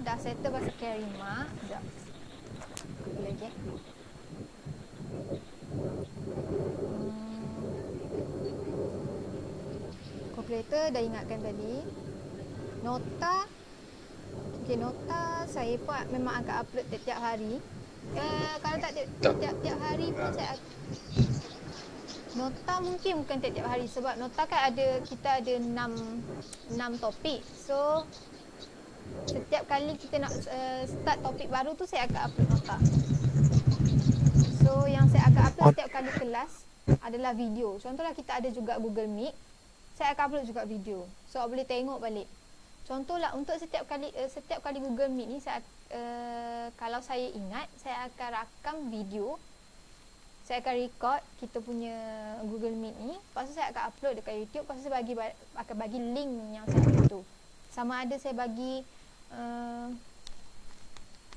dah settle pasal Karima. Sekejap. Apa lagi? Calculator dah ingatkan tadi. Nota. Okay, nota saya pun memang akan upload tiap-tiap hari. Kalau tak tiap-tiap hari pun saya nota mungkin bukan tiap-tiap hari sebab nota kan kita ada 6 topik. So setiap kali kita nak start topik baru tu saya akan upload nota. So yang saya akan upload setiap kali kelas adalah video. Contohlah kita ada juga Google Meet, saya akan upload juga video. So awak boleh tengok balik. Contohlah untuk setiap kali Google Meet ni saya kalau saya ingat saya akan rakam video. Saya akan record kita punya Google Meet ni. Lepas tu saya akan upload dekat YouTube. Lepas tu saya akan bagi link yang satu tu. Sama ada saya bagi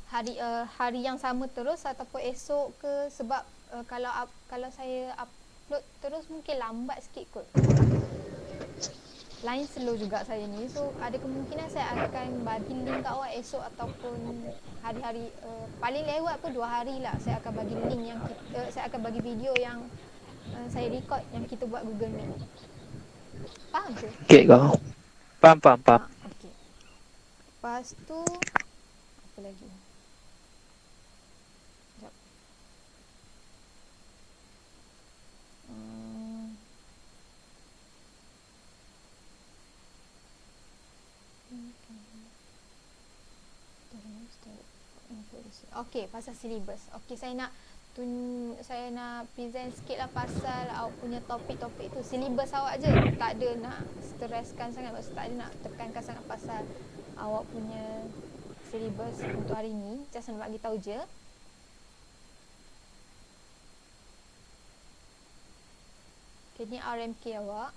hari yang sama terus ataupun esok ke, sebab kalau saya upload terus mungkin lambat sikit kot. Lain slow juga saya ni. So ada kemungkinan saya akan bagi link kat awak esok ataupun hari-hari paling lewat pun 2 hari lah. Saya akan bagi link yang saya akan bagi video yang saya record yang kita buat Google Meet ni. Faham ke? Okay kau. Faham. Okay. Lepas tu apa lagi? Sekejap. Okay, pasal syllabus. Okay, saya nak present sikit lah pasal awak punya topik-topik tu. Syllabus awak je. Tak ada nak streskan sangat. Maksud tak ada nak tekankan sangat pasal awak punya syllabus untuk hari ni. Just nak bagi tahu je. Okay, ni RMK awak.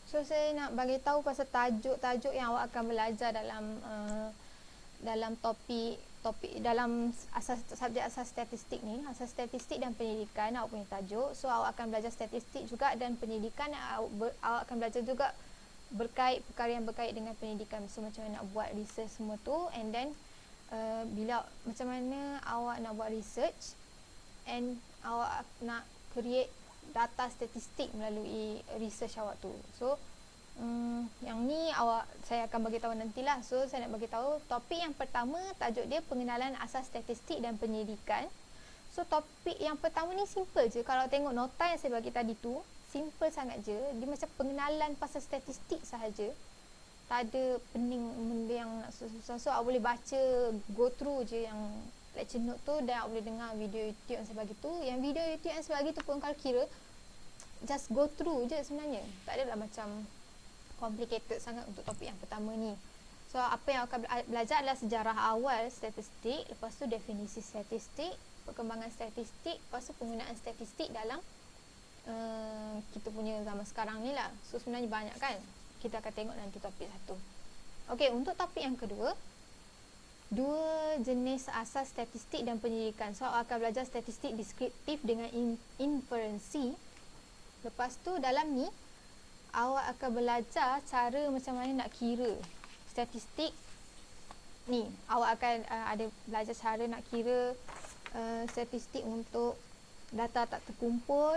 So saya nak bagi tahu pasal tajuk-tajuk yang awak akan belajar dalam topik dalam subjek asas statistik ni. Asas statistik dan pendidikan awak punya tajuk. So awak akan belajar statistik juga dan pendidikan. Awak akan belajar juga perkara yang berkait dengan pendidikan. So macam mana nak buat research semua tu, and then bila macam mana awak nak buat research and awak nak create data statistik melalui research awak tu. So yang ni saya akan bagi tahu nantilah. So saya nak bagi tahu topik yang pertama, tajuk dia pengenalan asas statistik dan penyidikan. So topik yang pertama ni simple je. Kalau tengok nota yang saya bagi tadi tu, simple sangat je. Dia macam pengenalan pasal statistik sahaja. Tak ada pening benda yang susah-susah. So awak boleh baca, go through je yang lecture note tu, dan awak boleh dengar video YouTube yang saya bagi tu. Yang video YouTube yang saya bagi tu pun kalau kira just go through je sebenarnya. Tak adalah macam complicated sangat untuk topik yang pertama ni. So apa yang akan belajar adalah sejarah awal statistik, lepas tu definisi statistik, perkembangan statistik, lepas tu penggunaan statistik dalam kita punya zaman sekarang ni lah. So sebenarnya banyak kan. Kita akan tengok nanti topik satu. Okey, untuk topik yang kedua, 2 jenis asas statistik dan penyidikan. So awak akan belajar statistik deskriptif dengan inferensi. Lepas tu dalam ni awak akan belajar cara macam mana nak kira statistik ni. Awak akan ada belajar cara nak kira statistik untuk data tak terkumpul,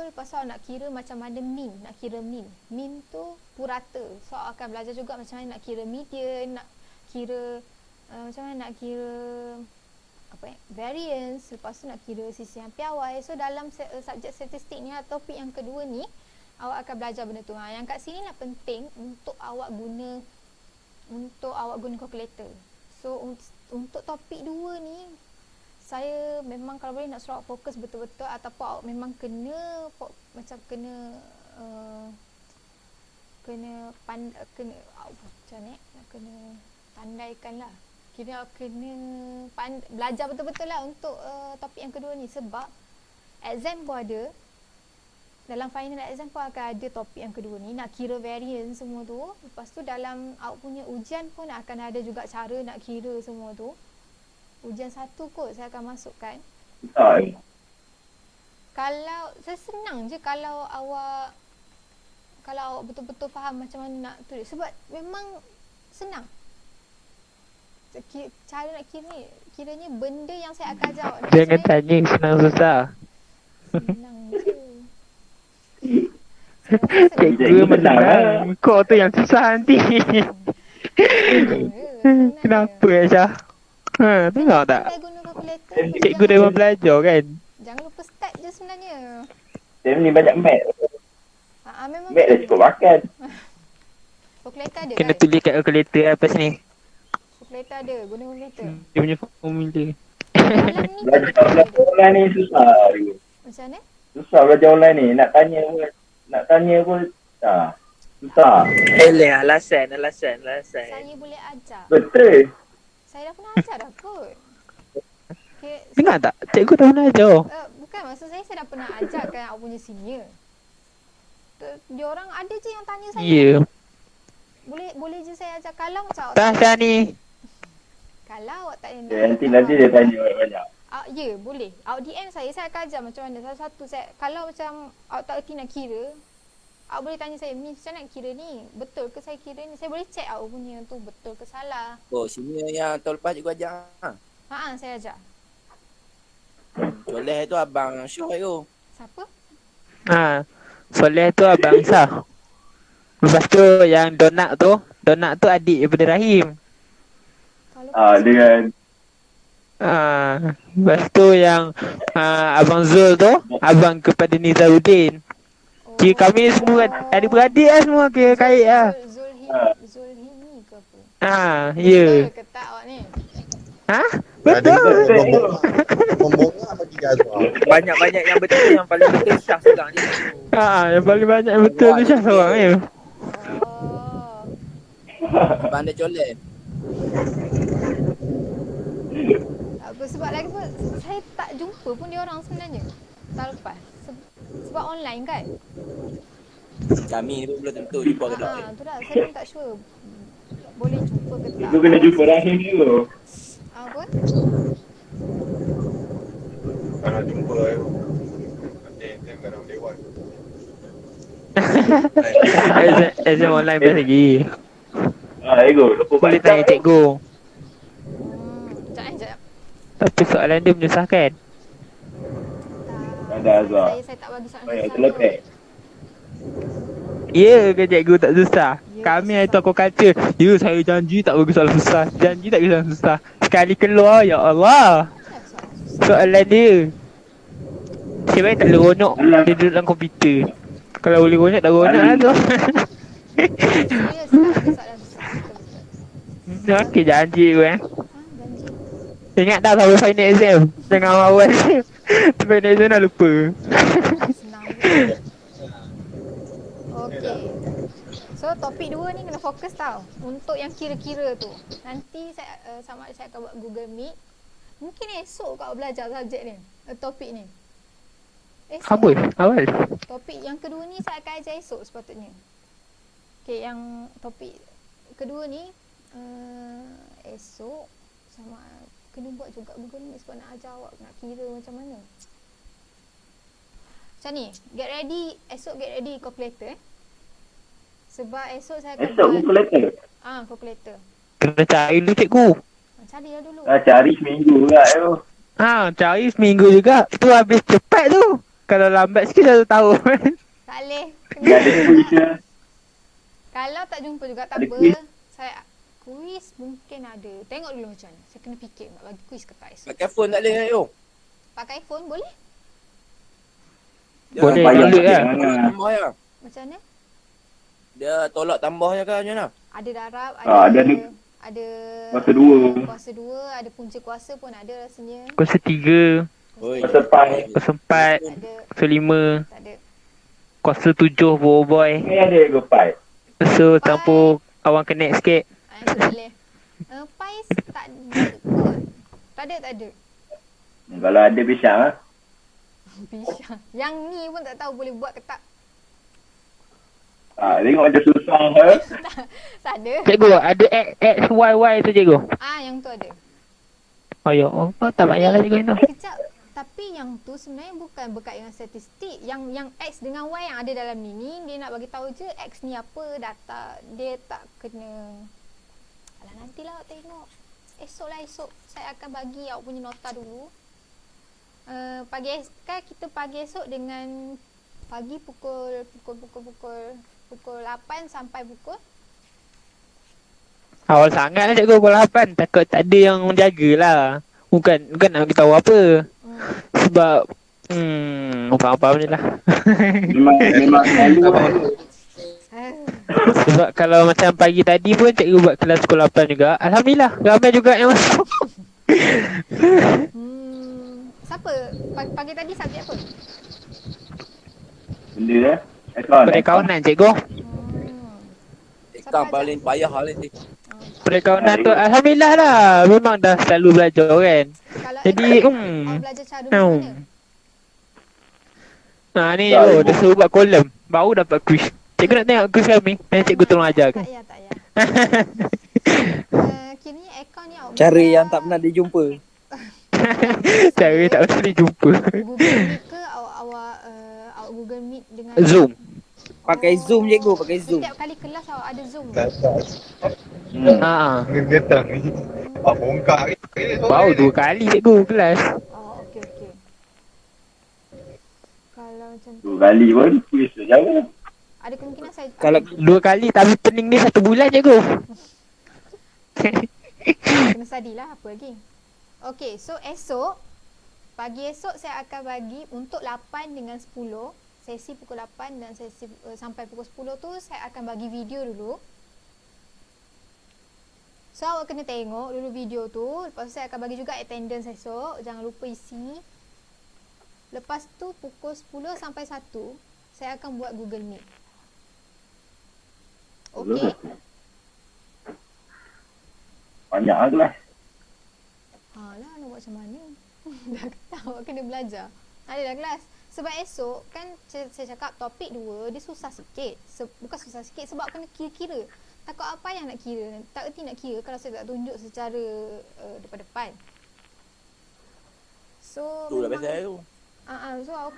lepas tu awak nak kira macam mana mean, nak kira mean. Mean tu purata. So awak akan belajar juga macam mana nak kira median, nak kira macam mana nak kira variance, lepas tu nak kira sisihan piawai. So dalam subjek statistik ni, topik yang kedua ni, awak akan belajar benda tu. Yang kat sini lah penting untuk awak guna calculator. So untuk topik 2 ni, saya memang kalau boleh nak suruh awak fokus betul-betul, ataupun awak memang kena pandaikan lah. Kira kena belajar betul-betul lah untuk topik yang kedua ni, sebab exam pun ada. Dalam final exam pun akan ada topik yang kedua ni, nak kira variance semua tu. Lepas tu dalam awak punya ujian pun akan ada juga cara nak kira semua tu. Ujian 1 kot saya akan masukkan. Kalau saya senang je kalau awak betul-betul faham macam mana nak tulis. Sebab memang senang. Cara nak kira ni, kiranya benda yang saya akan ajar awak ni Jangan sebenarnya tanya senang susah. senang je. Saya rasa senang. Cikgu memang senang. Kau tu yang susah nanti. Senang je. Senang je. Kenapa Aisyah? Tengok tak? Pandai guna kalkulator. Cikgu dah memang belajar kan? Jangan lupa start je sebenarnya. Saya ni banyak mat. Memang Mat dah cukup makan. kalkulator ada Kena kan? tulis kat kalkulator apa sini. Kalkulator ada. Guna kalkulator. Dia punya formula. Dalam ni pun ada Belajar kalkulator. online ni susah juga. Macam mana? Susah belajar online ni. Nak tanya pun susah. Alasan. Saya boleh ajar. Betul. Saya dah pernah ajar dah kot. Okay, Dengar tak? Cikgu dah pernah ajar. bukan, maksud saya dah pernah ajar kan awak punya senior. Diorang ada je yang tanya saya. Ya. Boleh je saya ajar. Kalau macam awak Tak Syah ni. kalau awak tak nak. Nanti dia tanya banyak-banyak. Ya, boleh. Awak DM saya akan ajar macam mana. Satu-satu saya, kalau macam awak tak erti nak kira, awak boleh tanya saya, Miss, macam mana nak kira ni? Betul ke saya kira ni? Saya boleh check awak punya tu betul ke salah. Oh, senior yang tahun lepas cikgu ajar. Saya ajar. Soleh tu abang Syah tu. Siapa? Soleh tu abang Syah. Lepas tu yang Donat tu adik daripada Rahim. Kalau Dengan Lepas tu yang abang Zul tu abang kepada Nizaruddin. Kira kami semua adik-beradik lah semua kira kait lah. Zulhimi ke apa? Ya. Betul ke tak awak ni? Betul. Membongkar bagi Azwar. Banyak-banyak yang betul yang paling betul Syah seorang je. Yang paling banyak yang betul tu Syah seorang ni. Oh. Abang dia colek. Apa sebab lagi pun saya tak jumpa pun dia orang sebenarnya. Tahun lepas. Sebab online kan? Kami ni pun belum tentu jumpa ke tak. Tu dah saya pun tak sure. Boleh jumpa ke tak? Cikgu kena jumpa Rahim dulu. Apa? Kalau jumpa nanti tengok dalam dewan. Exam online best lagi. Cikgu, lupa Boleh tanya cikgu. Sekejap. Tapi soalan dia menyusahkan. Ada Azhar. Saya tak bagi soalan Banyak susah terlepek. tu. Ya ke cikgu tak susah? Ya, Kami susah. itu aku kata, ya saya janji tak bagi soalan susah. Janji tak bagi soalan susah. Sekali keluar, ya Allah. Dah soalan susah. Soalan dia. Sebenarnya tak boleh ronok dia duduk dalam komputer. Kalau boleh ronok tak ronok lah tu. Serius tak ada soalan susah. Betul-betul. Okey janji tu Janji. Ingat dah sampai final exam. Jangan awal. Final exam dah lupa. Senang je. Okey. So topik 2 ni kena fokus tau. Untuk yang kira-kira tu. Nanti saya sama ada saya akan buat Google Meet. Mungkin esok kau belajar subjek ni. Topik ni. Esok. Apa? Awal. Topik yang kedua ni saya akan ajar esok sepatutnya. Okey, yang topik kedua ni esok sama kena buat juga Google Meet sebab nak ajar awak nak kira macam mana. Macam ni, esok get ready calculator Sebab esok saya akan Esok kalkulator. calculator. Kena cari dulu cikgu. Carilah dulu. Cari seminggu juga tu. Cari seminggu juga. Tu habis cepat tu. Kalau lambat sikit 1 tahun. Tak boleh. Dia ada quiz ke? Kalau tak jumpa juga tak Ada apa. quiz? Saya kuis mungkin ada. Tengok dulu macam mana. Saya kena fikir nak bagi kuis ke tak esok. Pakai phone tak boleh yo. Pakai phone boleh? Dia Boleh, tolak download lah. tambah ya. Macam mana? Dia tolak tambahnya kan macam mana? Ada darab, ada Kuasa dua. Kuasa 2, ada punca kuasa pun ada rasanya. Kuasa 3, Oi. Kuasa pi. kuasa 4, Tak ada, kuasa 5, tak ada. kuasa 7 boy. Ni ada ke pi? So campur awang connect sikit. Yang tu tak boleh. Pais tak ada kot. Tak ada. Kalau ada pisang lah. Pisang. Yang ni pun tak tahu boleh buat ke tak. Tengok macam susah ke? Tak ada. Cikgu ada X, Y tu cikgu. Yang tu ada. Oh ya, tak payahlah cikgu itu. Kejap. Tapi yang tu sebenarnya bukan berkait dengan statistik. Yang X dengan Y yang ada dalam ni dia nak bagi tahu je X ni apa data. Dia tak kena. Alah nantilah awak tengok. Esok saya akan bagi awak punya nota dulu. Kan kita pagi esok dengan pagi pukul 8 sampai pukul Awal sangat lah cikgu pukul 8. Takut tak ada yang jagalah. Bukan nak beritahu apa. Sebab apa-apa je lah. Memang selalu lah. Sebab kalau macam pagi tadi pun cikgu buat kelas pukul 8 juga. Alhamdulillah ramai juga yang masuk. Siapa? Pagi tadi subjek apa? Benda lah. Akaun. Perakaunan cikgu. Ekam paling payah lah ni. Perakaunan tu alhamdulillah lah. Memang dah selalu belajar kan. Kalau Jadi awak belajar cara macam mana? Ni cikgu dia suruh buat kolom. Baru dapat quiz. Cikgu nak tengok quiz kami. Cikgu tolong ajar ke? Tak payah. Kini akaun ni awak Cara belajar yang tak pernah dijumpa. Cara tak pernah dijumpa. Google Meet ke awak Google Meet dengan Zoom. Pakai Zoom cikgu, pakai Zoom. Setiap kali kelas awak ada Zoom. Getang ni. Bongkar ni. Baru 2 kali cikgu kelas. Oh, okey. Kalau macam tu, 2 kali pun kuis jauh. ada kemungkinan saya Kalau 2 kali tapi pening ni 1 bulan cikgu. kena study lah apa lagi. Okey, so pagi esok saya akan bagi untuk 8 dengan 10. Sesi pukul 8 dan sesi sampai pukul 10 tu saya akan bagi video dulu. So awak kena tengok dulu video tu. Lepas tu saya akan bagi juga attendance esok. Jangan lupa isi. Lepas tu pukul 10 sampai 1 saya akan buat Google Meet. Okey. Banyak lah kelas. Lah nak buat macam mana? Dah kata awak kena belajar. Ada dah kelas. Sebab esok kan saya cakap topik 2 dia susah sikit. Bukan susah sikit sebab kena kira-kira. Takut apa yang nak kira. Tak erti nak kira kalau saya tak tunjuk secara depan-depan. So tu dah pasal tu. so awak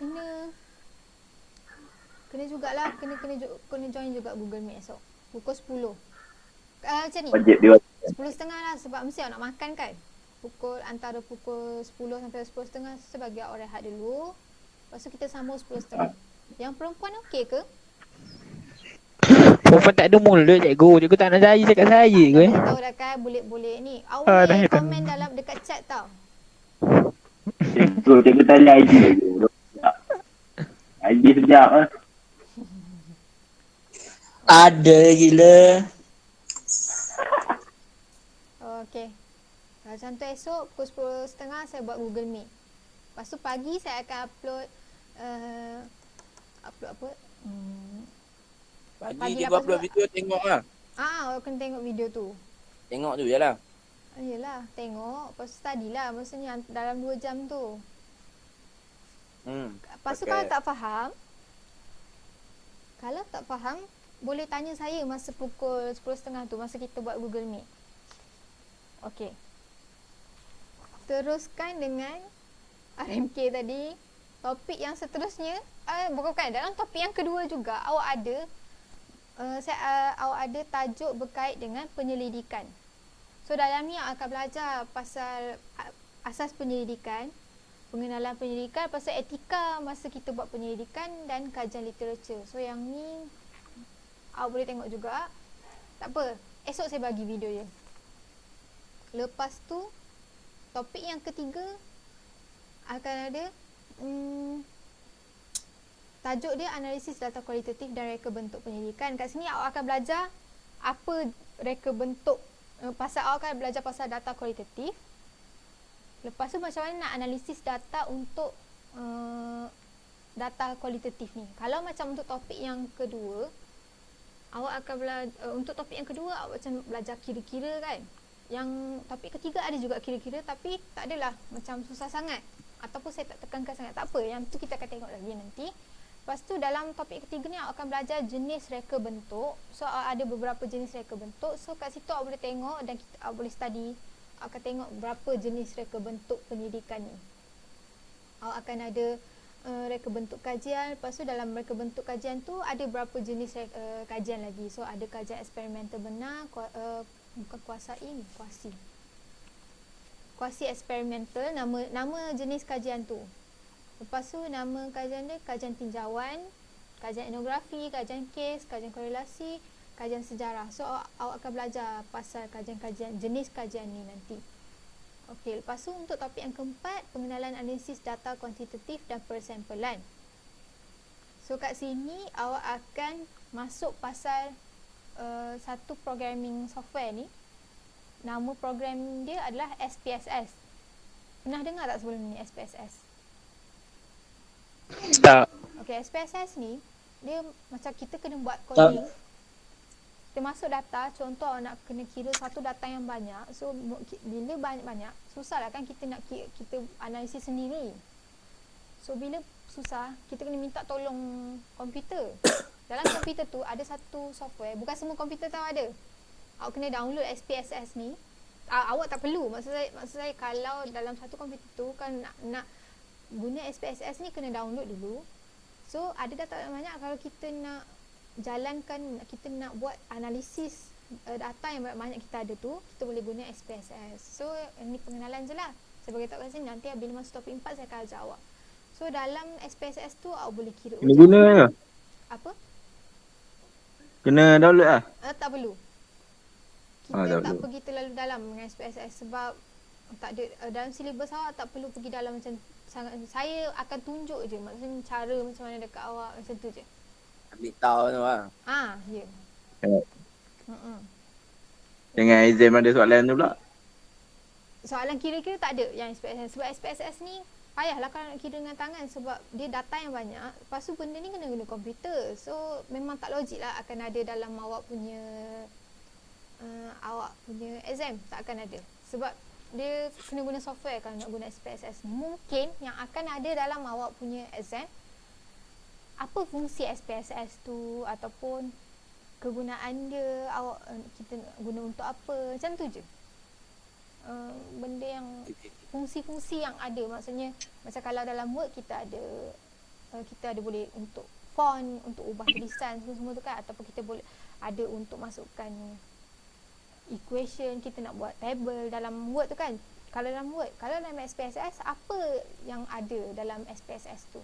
kena jugalah kena join juga Google Meet esok. Pukul 10. Macam ni. Bajet dia. 10.30 lah sebab mesti awak nak makan kan. Antara pukul 10 sampai 10.30 saya bagi awak rehat dulu. Lepas tu kita sambung 10.30. Yang perempuan okey ke? Perempuan tak ada mulut cikgu. Cikgu tak nak saya cakap saya ke? Tahu dah kan boleh ni. Awak boleh komen dalam dekat chat tau. Cikgu tanya ID dulu. ID sekejap lah. Ada gila. Okey. Macam tu esok pukul 10.30 saya buat Google Meet. Lepas tu pagi saya akan upload apa? Pagi Pagi cikgu lepas upload tu- video tengok lah. Awak kena tengok video tu. Tengok tu je lah. Yelah, tengok. Lepas tu study lah. Maksudnya dalam 2 jam tu. Lepas tu kalau tak faham, boleh tanya saya masa pukul 10.30 tu, masa kita buat Google Meet. Okey. Teruskan dengan RMK tadi. Topik yang seterusnya, bukan, dalam topik yang kedua juga awak ada awak ada tajuk berkait dengan penyelidikan. So dalam ni awak akan belajar pasal asas penyelidikan, pengenalan penyelidikan, pasal etika masa kita buat penyelidikan dan kajian literature. So yang ni awak boleh tengok juga. Tak apa, esok saya bagi video je. Lepas tu topik yang ketiga akan ada tajuk dia analisis data kualitatif dan reka bentuk penyelidikan. Kat sini awak akan belajar apa reka bentuk, awak akan belajar pasal data kualitatif. Lepas tu macam mana nak analisis data untuk data kualitatif ni. Kalau macam untuk topik yang kedua, awak akan untuk topik yang kedua awak macam belajar kira-kira kan. Yang topik ketiga ada juga kira-kira tapi tak adalah macam susah sangat. Ataupun saya tak tekankan sangat. Tak apa, yang tu kita akan tengok lagi nanti. Lepas tu dalam topik ketiga ni awak akan belajar jenis reka bentuk. So ada beberapa jenis reka bentuk. So kat situ awak boleh tengok dan awak boleh study. Awak akan tengok berapa jenis reka bentuk pendidikan ni. awak akan ada reka bentuk kajian. Lepas tu dalam reka bentuk kajian tu ada berapa jenis kajian lagi. So ada kajian eksperimental benar, bukan kuasi eksperimental, nama jenis kajian tu. Lepas tu nama kajian dia kajian tinjauan, kajian etnografi, kajian kes, kajian korelasi, kajian sejarah. So awak akan belajar pasal kajian-kajian, jenis kajian ni nanti. Okey, lepas tu untuk topik yang keempat, pengenalan analisis data kuantitatif dan persampelan. So kat sini awak akan masuk pasal satu programming software ni. Nama program dia adalah SPSS. Pernah dengar tak sebelum ni SPSS? Tak. Okey, SPSS ni dia macam kita kena buat coding. Kita masuk data, contoh nak kena kira satu data yang banyak. So bila banyak-banyak, susah lah kan kita nak kita analisis sendiri. So bila susah, kita kena minta tolong komputer. Dalam komputer tu ada satu software, bukan semua komputer tahu ada. Awak kena download SPSS ni. Awak tak perlu, maksud saya kalau dalam satu komputer tu kan nak guna SPSS ni kena download dulu. So ada data banyak, kalau kita nak jalankan, kita nak buat analisis data yang banyak kita ada tu, kita boleh guna SPSS. So ini pengenalan je lah. Saya beritahu kat sini, nanti bila masuk topik 4 saya akan ajar awak. So dalam SPSS tu awak boleh kira Kena guna ke? apa? Kena download lah. Tak perlu. tak Kita tak perlu. pergi terlalu dalam dengan SPSS sebab tak ada dalam silibus awak, tak perlu pergi dalam macam sangat. Saya akan tunjuk je maksudnya cara macam mana dekat awak, macam tu je. Ambil tahu tu lah. Ya. Ya. Dengan exam ada soalan tu pula. Soalan kira-kira tak ada yang SPSS. Sebab SPSS ni payahlah kalau nak kira dengan tangan sebab dia data yang banyak. Lepas tu benda ni kena guna komputer. So memang tak logik lah akan ada dalam awak punya exam. Tak akan ada. Sebab dia kena guna software kalau nak guna SPSS. Mungkin yang akan ada dalam awak punya exam, apa fungsi SPSS tu ataupun kegunaan dia, awak kita nak guna untuk apa, macam tu je. Benda yang fungsi-fungsi yang ada, maksudnya macam kalau dalam Word kita ada boleh untuk font, untuk ubah tulisan semua tu kan, ataupun kita boleh ada untuk masukkan equation, kita nak buat table dalam Word tu kan. Kalau dalam Word, kalau dalam SPSS, apa yang ada dalam SPSS tu?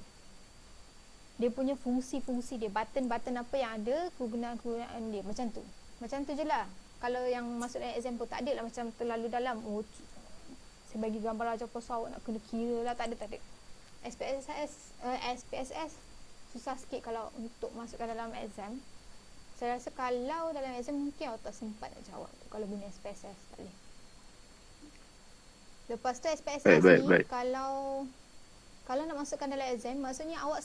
Dia punya fungsi-fungsi dia, button-button apa yang ada, kegunaan-kegunaan dia, macam tu je lah. Kalau yang masuk dalam example tak ada lah macam terlalu dalam, saya bagi gambar aja pasal awak nak kena kira lah, tak ada. SPSS susah sikit kalau untuk masukkan dalam exam. Saya rasa kalau dalam exam mungkin awak tak sempat nak jawab kalau guna SPSS, tak boleh. Lepas tu SPSS ni kalau nak masukkan dalam exam, maksudnya awak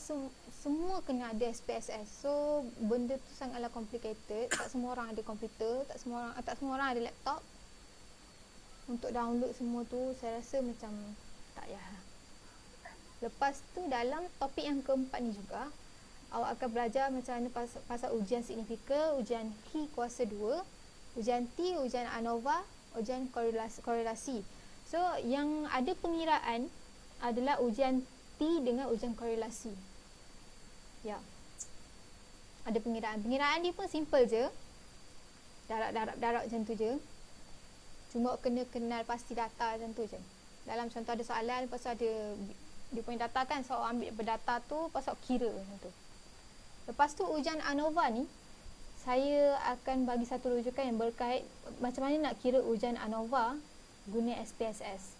semua kena ada SPSS. So benda tu sangatlah complicated. Tak semua orang ada komputer, tak semua orang ada laptop. Untuk download semua tu saya rasa macam tak payah. Lepas tu dalam topik yang keempat ni juga, awak akan belajar macam mana pasal ujian signifikan, ujian T kuasa 2, ujian T, ujian ANOVA, ujian korelasi. So yang ada pengiraan adalah ujian T dengan ujian korelasi. Ya. Ada pengiraan. Pengiraan dia pun simple je. Darab macam tu je. Cuma kena kenal pasti data macam tu je. Dalam contoh ada soalan, lepas tu ada dia punya data kan, so ambil berdata tu, lepas tu kira macam tu. Lepas tu ujian ANOVA ni, saya akan bagi satu rujukan yang berkait macam mana nak kira ujian ANOVA guna SPSS.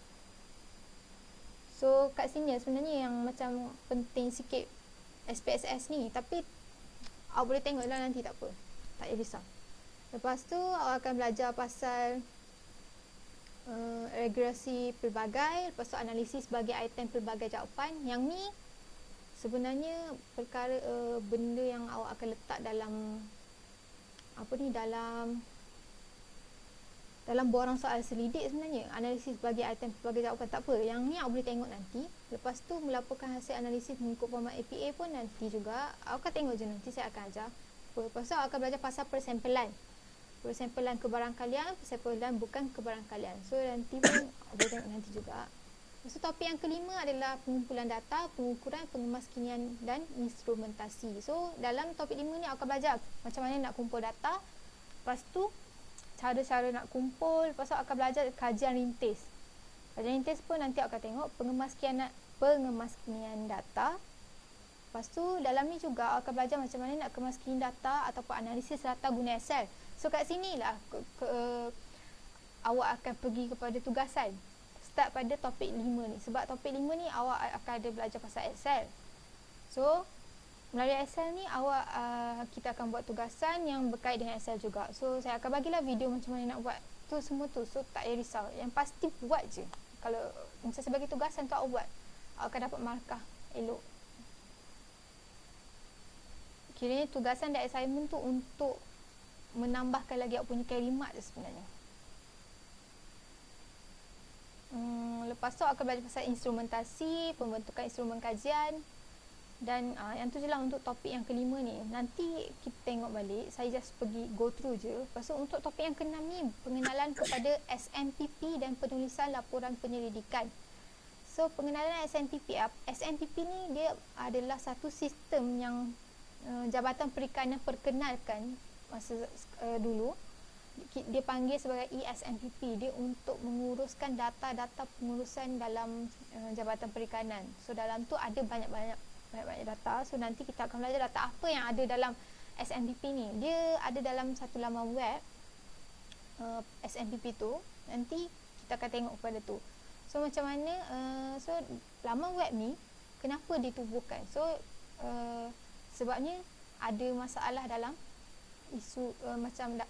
So kat sini sebenarnya yang macam penting sikit SPSS ni, tapi awak boleh tengok lah nanti, tak apa, tak payah risau. Lepas tu awak akan belajar pasal regresi pelbagai, lepas tu analisis bagi item pelbagai jawapan. Yang ni sebenarnya perkara benda yang awak akan letak dalam dalam borang soal selidik sebenarnya. Analisis bagi item pelbagai jawapan, tak apa, yang ni awak boleh tengok nanti. Lepas tu melaporkan hasil analisis mengikut format APA pun nanti juga awak akan tengok je, nanti saya akan ajar. Lepas tu awak akan belajar pasal persampelan kebarangkalian, persampelan bukan kebarangkalian. So nanti pun awak boleh tengok nanti juga. Lepas tu topik yang kelima adalah pengumpulan data, pengukuran, pengemaskinian dan instrumentasi. So dalam topik 5 ni aku akan belajar macam mana nak kumpul data. Lepas tu cara-cara nak kumpul. Lepas tu akan belajar kajian rintis. Kajian rintis pun nanti akan tengok pengemaskinian data. Lepas tu dalam ni juga akan belajar macam mana nak kemaskini data ataupun analisis data guna Excel. So kat sinilah awak akan pergi kepada tugasan. Start pada topik 5 ni. Sebab topik 5 ni awak akan ada belajar pasal Excel. So melalui Excel ni awak kita akan buat tugasan yang berkait dengan Excel juga. So saya akan bagilah video macam mana nak buat tu semua tu. So tak payah risau. Yang pasti buat je. Kalau macam sebagai tugasan tu awak buat, awak akan dapat markah elok. Kiranya tugasan dan assignment tu untuk menambahkan lagi awak punya kalimat je sebenarnya. Lepas tu akan belajar pasal instrumentasi, pembentukan instrumen kajian. Dan yang tu je lah untuk topik yang kelima ni. Nanti kita tengok balik, saya just pergi go through je. Lepas tu untuk topik yang keenam ni, pengenalan kepada SNPP dan penulisan laporan penyelidikan. So pengenalan SNPP ni dia adalah satu sistem yang Jabatan Perikanan perkenalkan masa dulu. Dia panggil sebagai ESNPP. Dia untuk menguruskan data-data pengurusan dalam Jabatan Perikanan. So dalam tu ada banyak-banyak data. So nanti kita akan belajar data apa yang ada dalam SNPP ni. Dia ada dalam satu laman web SNPP tu. Nanti kita akan tengok pada tu. So macam mana so laman web ni kenapa ditubuhkan? So sebabnya ada masalah dalam isu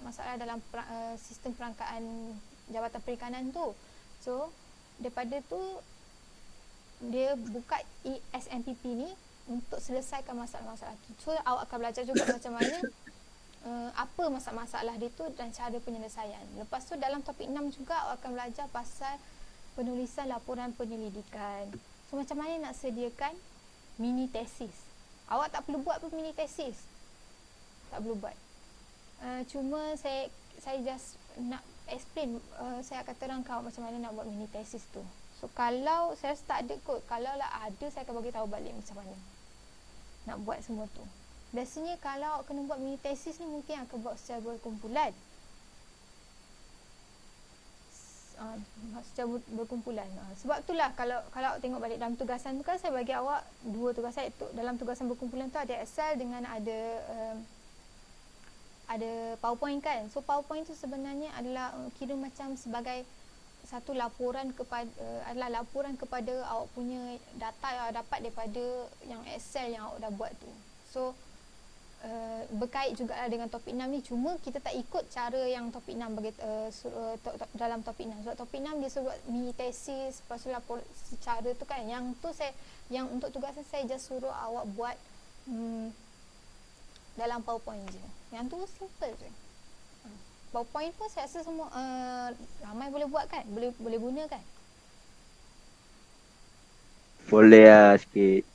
masalah dalam sistem perangkaan Jabatan Perikanan tu. So daripada tu dia buka ESNPP ni untuk selesaikan masalah-masalah tu. So awak akan belajar juga macam mana apa masalah-masalah dia tu dan cara penyelesaian. Lepas tu dalam topik 6 juga awak akan belajar pasal penulisan laporan penyelidikan. So macam mana nak sediakan mini tesis. Awak tak perlu buat pun mini tesis. Tak perlu buat. Cuma saya just nak explain, saya akan terangkan macam mana nak buat mini tesis tu. So kalau saya tak ada kot, kalau lah ada saya akan bagi tahu balik macam mana nak buat semua tu. Biasanya kalau kena buat mini tesis ni mungkin akan buat secara berkumpulan. Secara berkumpulan. Sebab itulah kalau tengok balik dalam tugasan tu kan saya bagi awak dua tugasan itu. Dalam tugasan berkumpulan tu ada Excel dengan ada PowerPoint kan. So PowerPoint tu sebenarnya adalah kira macam sebagai satu laporan kepada awak punya data yang awak dapat daripada yang Excel yang awak dah buat tu. So berkait juga dengan topik 6 ni, cuma kita tak ikut cara yang topik 6 bagi dalam topik 6. Sebab topik 6 dia suruh buat mini tesis, lepas tu lapor secara tu kan. Yang tu yang untuk tugasan saya just suruh awak buat dalam PowerPoint je. Yang tu simple je. PowerPoint pun saya rasa semua ramai boleh buat kan? Boleh guna kan? Boleh lah sikit.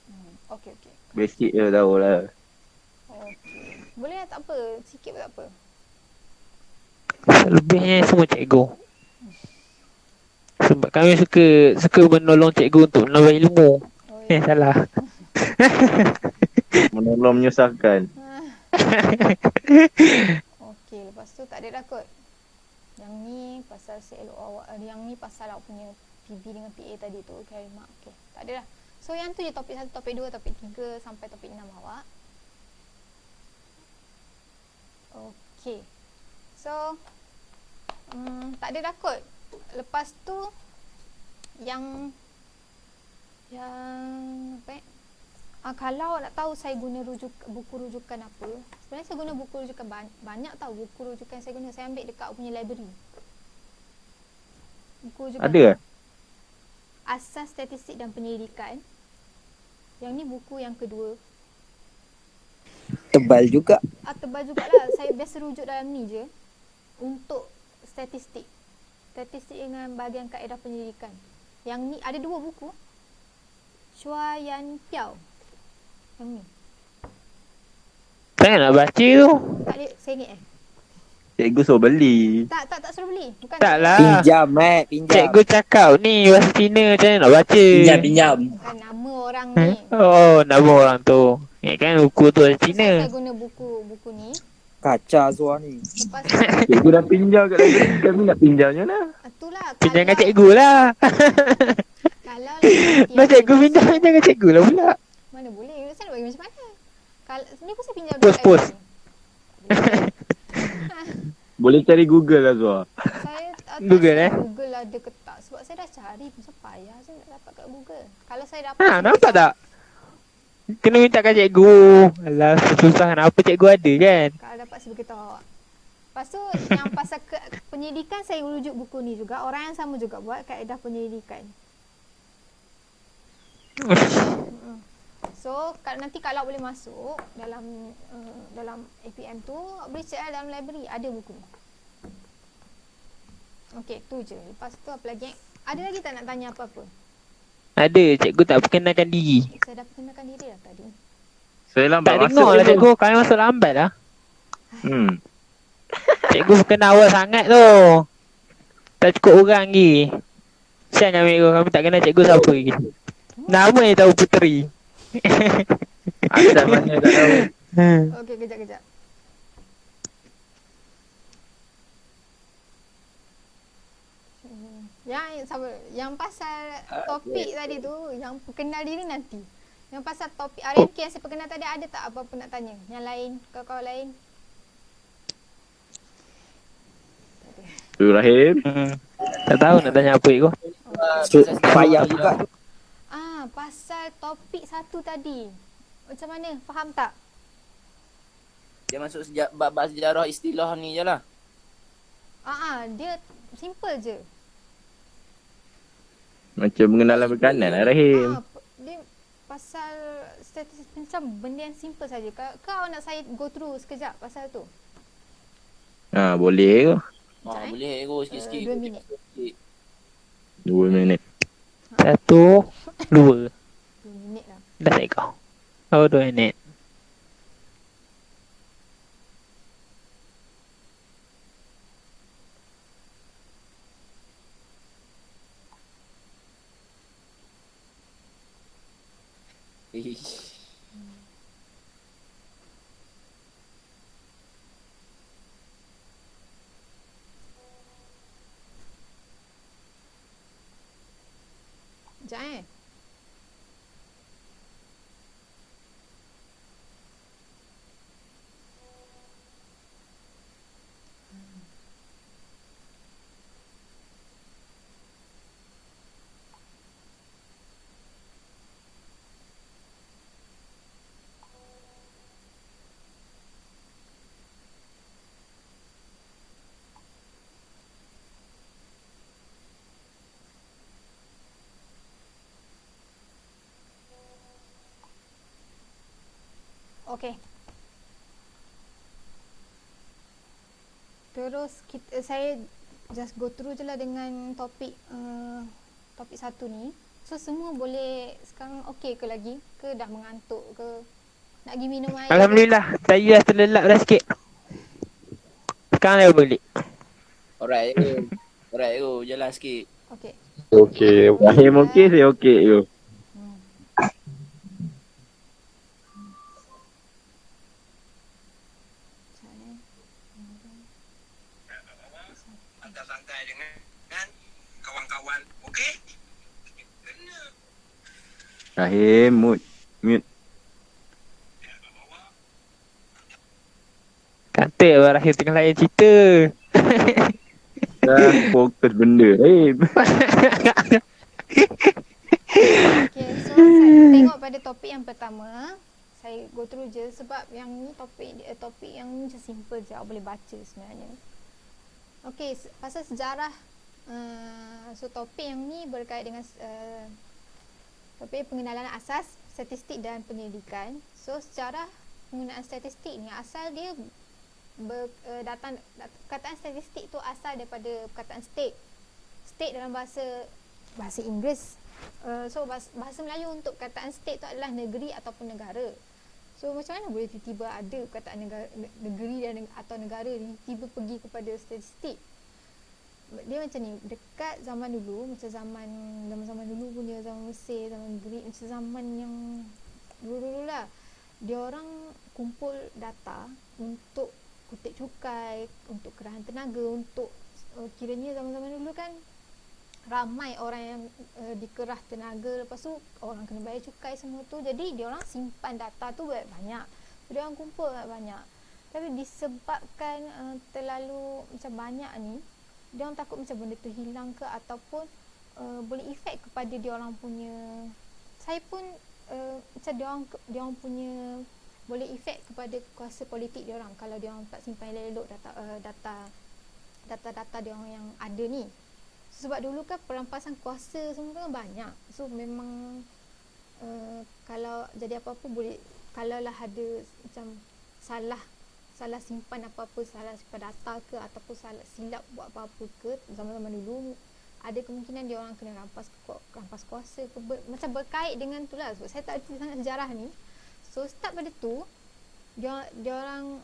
Okey. Basic je tahu lah. Okey. Boleh lah, tak apa. Sikit pun tak apa. Lebihnya semua cikgu. Sebab kami suka menolong cikgu untuk menambah ilmu. Salah. Menolong menyusahkan. Okey, lepas tu tak ada dah kot. Yang ni pasal CLO awak, yang ni pasal awak punya PV dengan PA tadi tu, carry mark. Okey, tak ada dah. So yang tu je topik 1, topik 2, topik 3 sampai topik 6 awak. Okey. So tak ada dah kot. Lepas tu yang apa kalau nak tahu saya guna buku rujukan apa, sebenarnya saya guna buku rujukan banyak tahu buku rujukan saya guna. Saya ambil dekat punya library. Buku rujukan Ada? Asas Statistik dan Penyelidikan. Yang ni buku yang kedua. Tebal juga. Tebal jugalah. Saya biasa rujuk dalam ni je untuk statistik. Statistik dengan bahagian kaedah penyelidikan. Yang ni ada dua buku. Chua Yan Piao. Yang ni. Saya nak baca tu. Tak ada, saya ingat Cikgu suruh beli. Tak suruh beli. Bukan Tak tu. lah. Pinjam, pinjam. Cikgu cakap ni bahasa Cina macam mana nak baca? Pinjam. Bukan nama orang ni. Oh, nama orang tu. Kan buku tu bahasa So, Cina. saya guna buku ni. Kaca Zua ni. Lepas tu, Cikgu dah pinjam kat library, kami nak pinjamnya lah. itulah. Pinjam dengan cikgu lah. Kalau lah nanti Dah aku cikgu pinjam masuk, dengan cikgu lah pula. mana boleh. Saya nak bagi macam mana? Kalau ni pun saya pinjam Post, dekat post. library. Boleh cari Google lah Zua. Saya tak Google, tahu eh? Google ada ke tak. Sebab saya dah cari pun payah saya nak dapat kat Google. Kalau saya dapat Ha, saya nampak beritahu. tak? Kena minta kat cikgu. Alah, susah kenapa cikgu ada kan? Kalau dapat saya beritahu awak. Lepas tu yang pasal penyelidikan saya rujuk buku ni juga. Orang yang sama juga buat kaedah penyelidikan. So nanti kalau boleh masuk dalam dalam APM tu, boleh check dalam library ada buku ni. Okey, tu je. Lepas tu apa lagi? Ada lagi tak nak tanya apa-apa? Ada, cikgu tak perkenalkan diri. Saya dah perkenalkan diri dah tadi. Saya lambat Tak masuk dengar lah je. cikgu, kami masuk lambat lah. Cikgu perkenal awal sangat tu. Tak cukup orang lagi. Sian ambil kau, kami tak kenal cikgu siapa lagi. Nama yang tahu Puteri. Asal mana tak tahu. Okey, kejap. Yang pasal topik tadi tu, yang perkenal diri nanti. Yang pasal topik RMK yang saya perkenal tadi, ada tak apa-apa nak tanya? Yang lain, kawan-kawan lain? Tu Rahim. Tak tahu nak tanya apa ikut. Payah juga. Pasal topik satu tadi. Macam mana? Faham tak? Dia masuk bab sejarah istilah ni je lah. Dia simple je. Macam pengenalan berkanan lah Rahim. Dia pasal statistik macam benda yang simple saja. Kau nak saya go through sekejap pasal tu? Boleh ke? Boleh go sikit-sikit. 2 minit. 2 minit. 1, 2. 2 minit lah. Dah saya kau. Oh, 2 minit. Sekejap Okey. Terus saya just go through je lah dengan topik topik satu ni. So semua boleh sekarang okey ke lagi? Ke dah mengantuk ke? Nak pergi minum air? Alhamdulillah, saya dah terlelap dah sikit. Sekarang dah balik. Alright go. Jalan sikit. Okey. Okey. Rahim okey, saya okey je. Santai dengan kawan-kawan. Okey? Rahim, mute. Kata Abang Rahim tengah layan cerita. Dah fokus benda Rahim. Okay, so saya tengok pada topik yang pertama. Saya go through je sebab yang ni topik yang ni macam simple je, awak boleh baca sebenarnya. Okay, pasal sejarah. So topik yang ni berkait dengan topik pengenalan asas statistik dan penyelidikan. So sejarah penggunaan statistik ni asal dia datang perkataan statistik tu asal daripada perkataan state. State dalam bahasa Inggeris. So bahasa Melayu untuk perkataan state tu adalah negeri ataupun negara. So So macam mana boleh tiba-tiba ada perkataan negeri dan atau negara ni tiba pergi kepada statistik? Dia macam ni, dekat zaman dulu, macam zaman dulu punya, zaman Mesir, zaman Greek, macam zaman yang dulu-dulu lah, dia orang kumpul data untuk kutip cukai, untuk kerahan tenaga, untuk kiranya zaman-zaman dulu kan ramai orang yang dikerah tenaga, lepas tu orang kena bayar cukai semua tu, jadi dia orang simpan data tu banyak, dia orang kumpul banyak. Tapi disebabkan terlalu macam banyak ni, dia orang takut macam benda tu hilang ke, ataupun boleh efek kepada dia orang punya, saya pun macam dia orang punya boleh efek kepada kuasa politik dia orang kalau dia orang tak simpan elok data dia orang yang ada ni. Sebab dulu kan perampasan kuasa semua kan banyak. So memang kalau jadi apa-apa boleh, kalau lah ada macam salah simpan apa-apa, salah simpan data ke, ataupun salah silap buat apa-apa ke zaman-zaman dulu, ada kemungkinan dia orang kena rampas kuasa ke, macam berkait dengan tu lah. Sebab saya tak erti sangat sejarah ni. So start pada tu, dia orang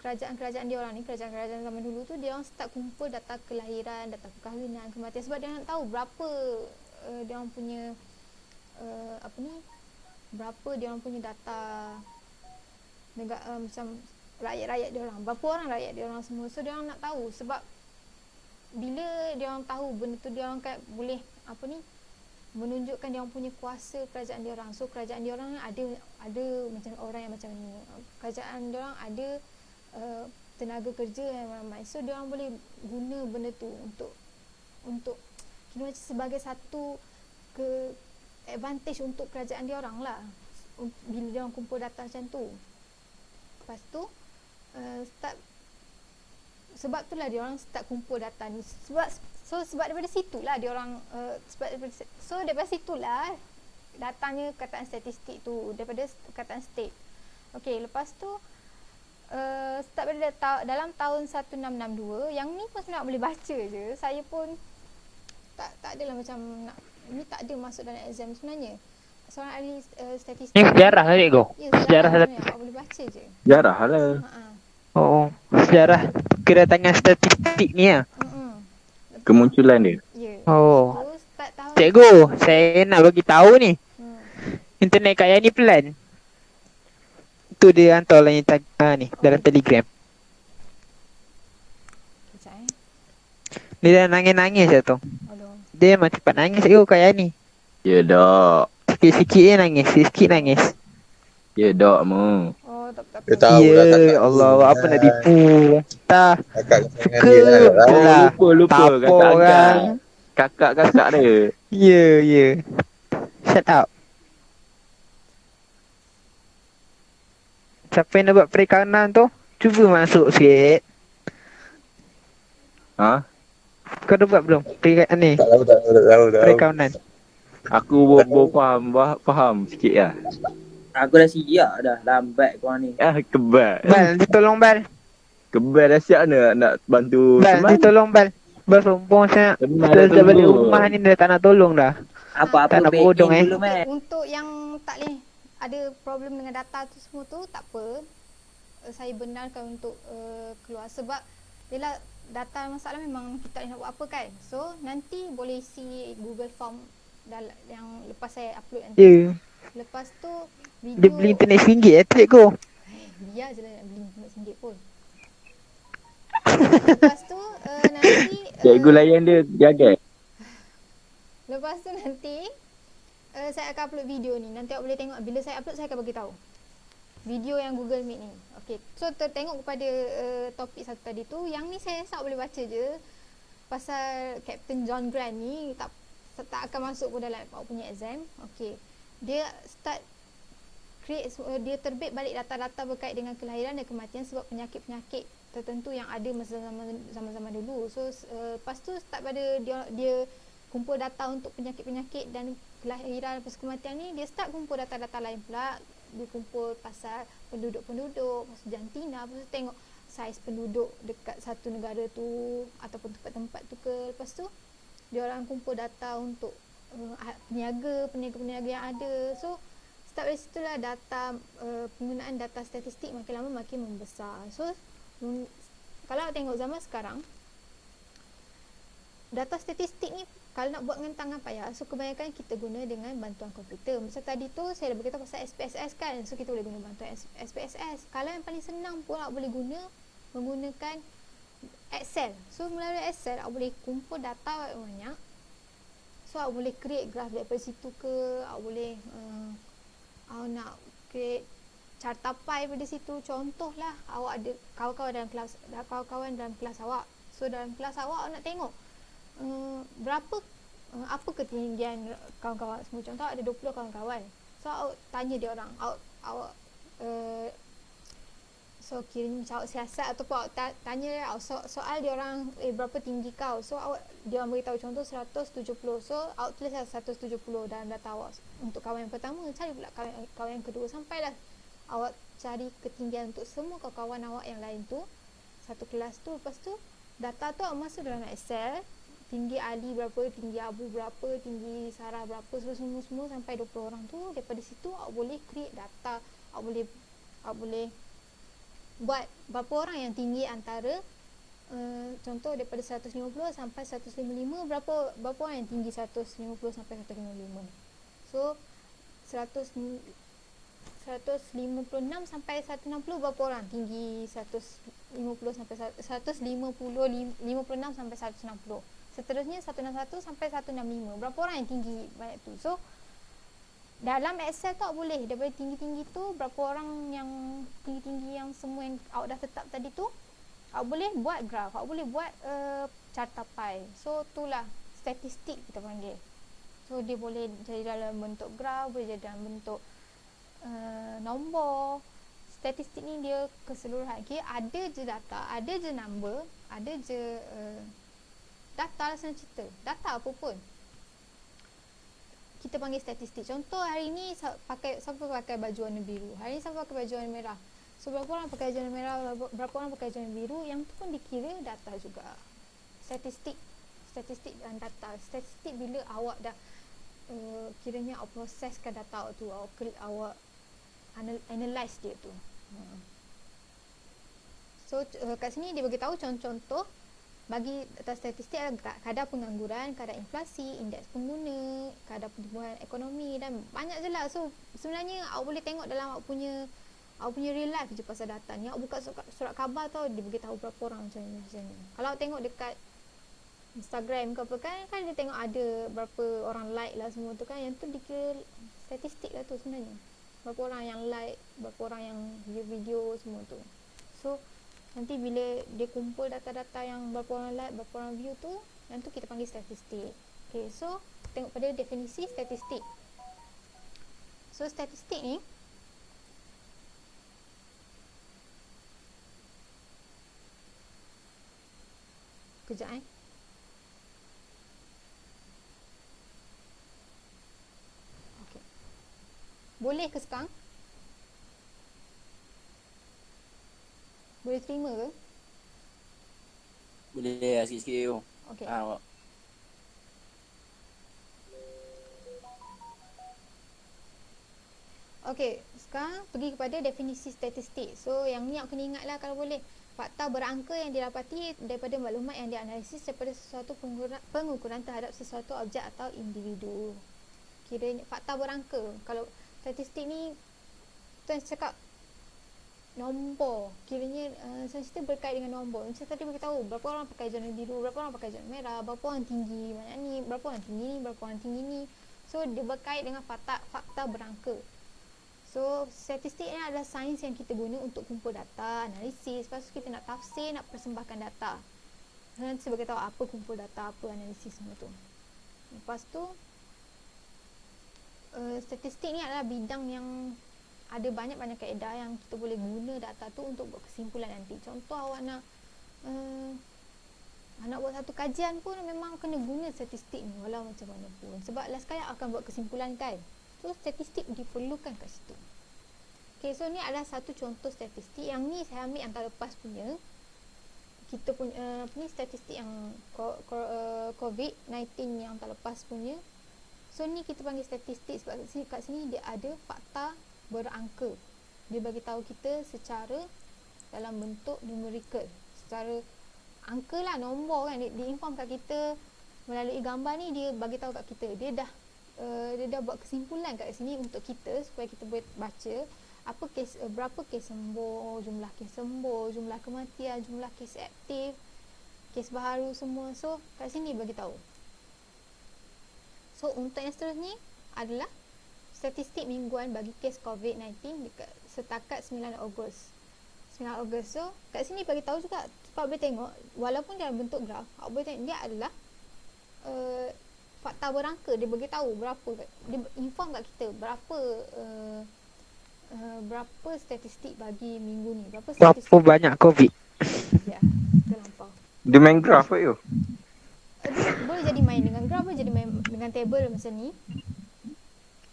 kerajaan-kerajaan dia orang ni, kerajaan-kerajaan zaman dulu tu, dia orang start kumpul data kelahiran, data perkahwinan, kematian, sebab dia nak tahu berapa dia orang punya berapa dia orang punya data negara, macam rakyat-rakyat dia orang, berapa orang rakyat dia orang semua. So dia orang nak tahu, sebab bila dia orang tahu benda tu, dia orang kan boleh menunjukkan dia orang punya kuasa kerajaan dia orang. So kerajaan dia orang ada macam orang yang macam ni, kerajaan dia orang ada tenaga kerja yang ramai. So dia orang boleh guna benda tu untuk kira macam sebagai satu advantage untuk kerajaan dia orang lah, bila dia orang kumpul data macam tu. Lepas tu sebab itulah dia orang start kumpul data ni, sebab daripada situlah dia orang daripada situlah datangnya kataan statistik tu, daripada kataan state. Okey, lepas tu start pada dalam tahun 1662. Yang ni pun sebenarnya boleh baca je, saya pun tak adalah macam nak, ni tak ada masuk dalam exam sebenarnya. Seorang ahli statistik Ni sejarah lah cikgu. ya, Sejarah sebenarnya awak boleh baca je. Jarah lah. Oh, sejarah kedatangan statistik ni lah. Kemunculan dia. Ya. Oh. So start tahun Cikgu, saya nak bagi tahu ni. Internet kat Yani pelan. Tu dia hantar lah ni dalam Telegram. Kejap Dia dah nangis-nangis je tu. Aduh. Dia memang cepat nangis cikgu kat Yani. Ya dak. Sikit-sikit je nangis, sikit-sikit nangis. Ya dak mu. Oh, tak Dia tahu lah Ya kakak Allah, dia apa kan. nak tipu. Tak. Kakak kesayangan Suka dia lah. je lah. Lupa Tapo kakak orang. kakak dia. Ya. Shut up. Siapa yang nak buat perikanan tu, cuba masuk sikit. Ha? Kau dah buat belum? Perikanan ni, Tak tahu. perikanan. Aku faham sikit lah. Aku dah siap dah, lambat korang ni. Kebal. Bal, ditolong Bal. Kebal dah siap nak bantu Bal, teman. ditolong Bal. Bal sombong sangat. Teman Dah dah balik tunggu. rumah ni dah tak nak tolong dah. Apa-apa Tak nak backing bodong, dulu, Mat. Untuk yang tak boleh ada problem dengan data tu semua tu, tak apa. Saya benarkan untuk keluar, sebab bila data masalah memang kita tak boleh nak buat apa kan. So nanti boleh isi Google Form yang lepas saya upload nanti. Ya. Lepas tu Dia video beli internet RM1 cikgu. biar je lah nak beli internet RM1 pun. Lepas tu nanti Cikgu layan dia jaga. lepas tu nanti saya akan upload video ni. Nanti awak boleh tengok. Bila saya upload, saya akan bagi tahu video yang Google Meet ni. Okey. So tertengok kepada topik satu tadi tu. Yang ni saya rasa awak boleh baca je. Pasal Captain John Grant ni tak akan masuk pun dalam awak punya exam. Okey. Dia dia terbit balik data-data berkait dengan kelahiran dan kematian sebab penyakit-penyakit tertentu yang ada masa zaman-zaman dulu. So lepas tu start pada dia kumpul data untuk penyakit-penyakit dan kelahiran lepas kematian ni, dia start kumpul data-data lain pula. Dia kumpul pasal penduduk-penduduk, pasal jantina, lepas tu tengok saiz penduduk dekat satu negara tu ataupun tempat-tempat tu ke. Lepas tu dia orang kumpul data untuk peniaga yang ada. So start dari situlah data penggunaan data statistik makin lama makin membesar. So kalau tengok zaman sekarang, data statistik ni kalau nak buat dengan tangan payah, so kebanyakan kita guna dengan bantuan komputer. Macam tadi tu saya dah beritahu pasal SPSS kan, so kita boleh guna bantuan SPSS. Kalau yang paling senang pun awak boleh menggunakan Excel. So melalui Excel awak boleh kumpul data banyak. So awak boleh create graph daripada situ ke, awak boleh awak nak create carta pie daripada situ. Contohlah awak ada kawan-kawan dalam kelas awak. So dalam kelas awak nak tengok berapa apa ketinggian kawan-kawan semua. Contoh ada 20 kawan-kawan. So awak tanya dia orang, awak so kiranya macam awak siasat ataupun awak tanya soal dia orang, berapa tinggi kau. So dia orang beritahu contoh 170. So awak tulis 170 dalam data awak untuk kawan yang pertama. Cari pula kawan yang kedua, sampailah awak cari ketinggian untuk semua kawan awak yang lain tu, satu kelas tu. Lepas tu data tu awak masuk dalam Excel. Tinggi Ali berapa, tinggi Abu berapa, tinggi Sarah berapa, semua sampai 20 orang tu. Daripada situ awak boleh create data. Awak boleh buat berapa orang yang tinggi antara contoh daripada 150 sampai 155, berapa orang yang tinggi 150 sampai 155. So 156 sampai 160 berapa orang tinggi 150 sampai 56 sampai 160. Seterusnya 161 sampai 165. Berapa orang yang tinggi banyak tu. So dalam Excel tu awak boleh daripada tinggi-tinggi tu, berapa orang yang tinggi-tinggi yang semua yang awak dah tetap tadi tu, awak boleh buat graf, awak boleh buat carta pie. So itulah statistik kita panggil. So dia boleh jadi dalam bentuk graf, boleh jadi dalam bentuk nombor. Statistik ni dia keseluruhan. Okay? Ada je data, ada je number, ada je data lah senang cerita. Data apa pun kita panggil statistik. Contoh hari ni siapa pakai baju warna biru, hari ni siapa pakai baju warna merah. So berapa orang pakai baju warna merah, berapa orang pakai baju warna biru, yang tu pun dikira data juga. Statistik dan data. Statistik bila awak dah kiranya awak proseskan data awak tu, awak analyse dia tu. So kat sini dia bagi tahu contoh-contoh bagi data statistik adalah kadar pengangguran, kadar inflasi, indeks pengguna, kadar pertumbuhan ekonomi dan banyak je lah. So sebenarnya awak boleh tengok dalam awak punya real life je pasal data ni. Awak buka surat khabar tau, dia bagi tahu berapa orang macam ni. Kalau awak tengok dekat Instagram ke apa kan dia tengok ada berapa orang like lah semua tu kan, yang tu dikira statistik lah tu sebenarnya. Berapa orang yang like, berapa orang yang view video semua tu. So nanti bila dia kumpul data-data yang berapa orang like, berapa orang view tu, yang tu kita panggil statistik. Okay, so tengok pada definisi statistik. So statistik ni kejap okay. Boleh ke sekarang? Boleh terima ke? Boleh lah sikit-sikit tu. Okey. Okey, sekarang pergi kepada definisi statistik. So yang ni awak kena ingat lah kalau boleh. Fakta berangka yang didapati daripada maklumat yang dianalisis daripada sesuatu pengukuran terhadap sesuatu objek atau individu. Kiranya fakta berangka. Kalau statistik ni tuan cakap nombor, kiranya sensitif berkait dengan nombor. Macam tadi beritahu berapa orang pakai jana biru, berapa orang pakai jana merah, berapa orang tinggi banyak ni, berapa orang tinggi ni, berapa orang tinggi ni. So dia berkait dengan fakta berangka. So statistik ni adalah sains yang kita guna untuk kumpul data, analisis. Lepas tu kita nak tafsir, nak persembahkan data. Nanti saya beritahu apa kumpul data, apa analisis semua tu. Lepas tu statistik ni adalah bidang yang ada banyak-banyak kaedah yang kita boleh guna data tu untuk buat kesimpulan nanti. Contoh awak nak buat satu kajian pun memang kena guna statistik ni walau macam mana pun. Sebab last kali akan buat kesimpulan kan. So statistik diperlukan kat situ. Okay, so ni adalah satu contoh statistik. Yang ni saya ambil yang tak lepas punya. Kita punya ni statistik yang COVID-19 yang tak lepas punya. So ni kita panggil statistik sebab kat sini dia ada fakta berangka. Dia bagi tahu kita secara dalam bentuk numerical, secara angka lah, nombor kan, dia inform kat kita melalui gambar ni. Dia bagi tahu kat kita, dia dah buat kesimpulan kat sini untuk kita supaya kita boleh baca apa kes, berapa kes sembuh, jumlah kes sembuh, jumlah kematian, jumlah kes aktif, kes baharu semua. So kat sini bagi tahu. So untuk yang seterusnya adalah statistik mingguan bagi kes COVID-19 dekat setakat 9 Ogos. So kat sini bagi tahu juga, sebab boleh tengok walaupun dalam bentuk graf, awak boleh tengok dia adalah fakta berangka. Dia bagi tahu berapa, dia inform kat kita berapa statistik bagi minggu ni, berapa Berapa statistik. banyak COVID? Ya, terlampau. Dia main graf ke you? Dia boleh jadi main dengan graf, boleh jadi main dengan table macam ni.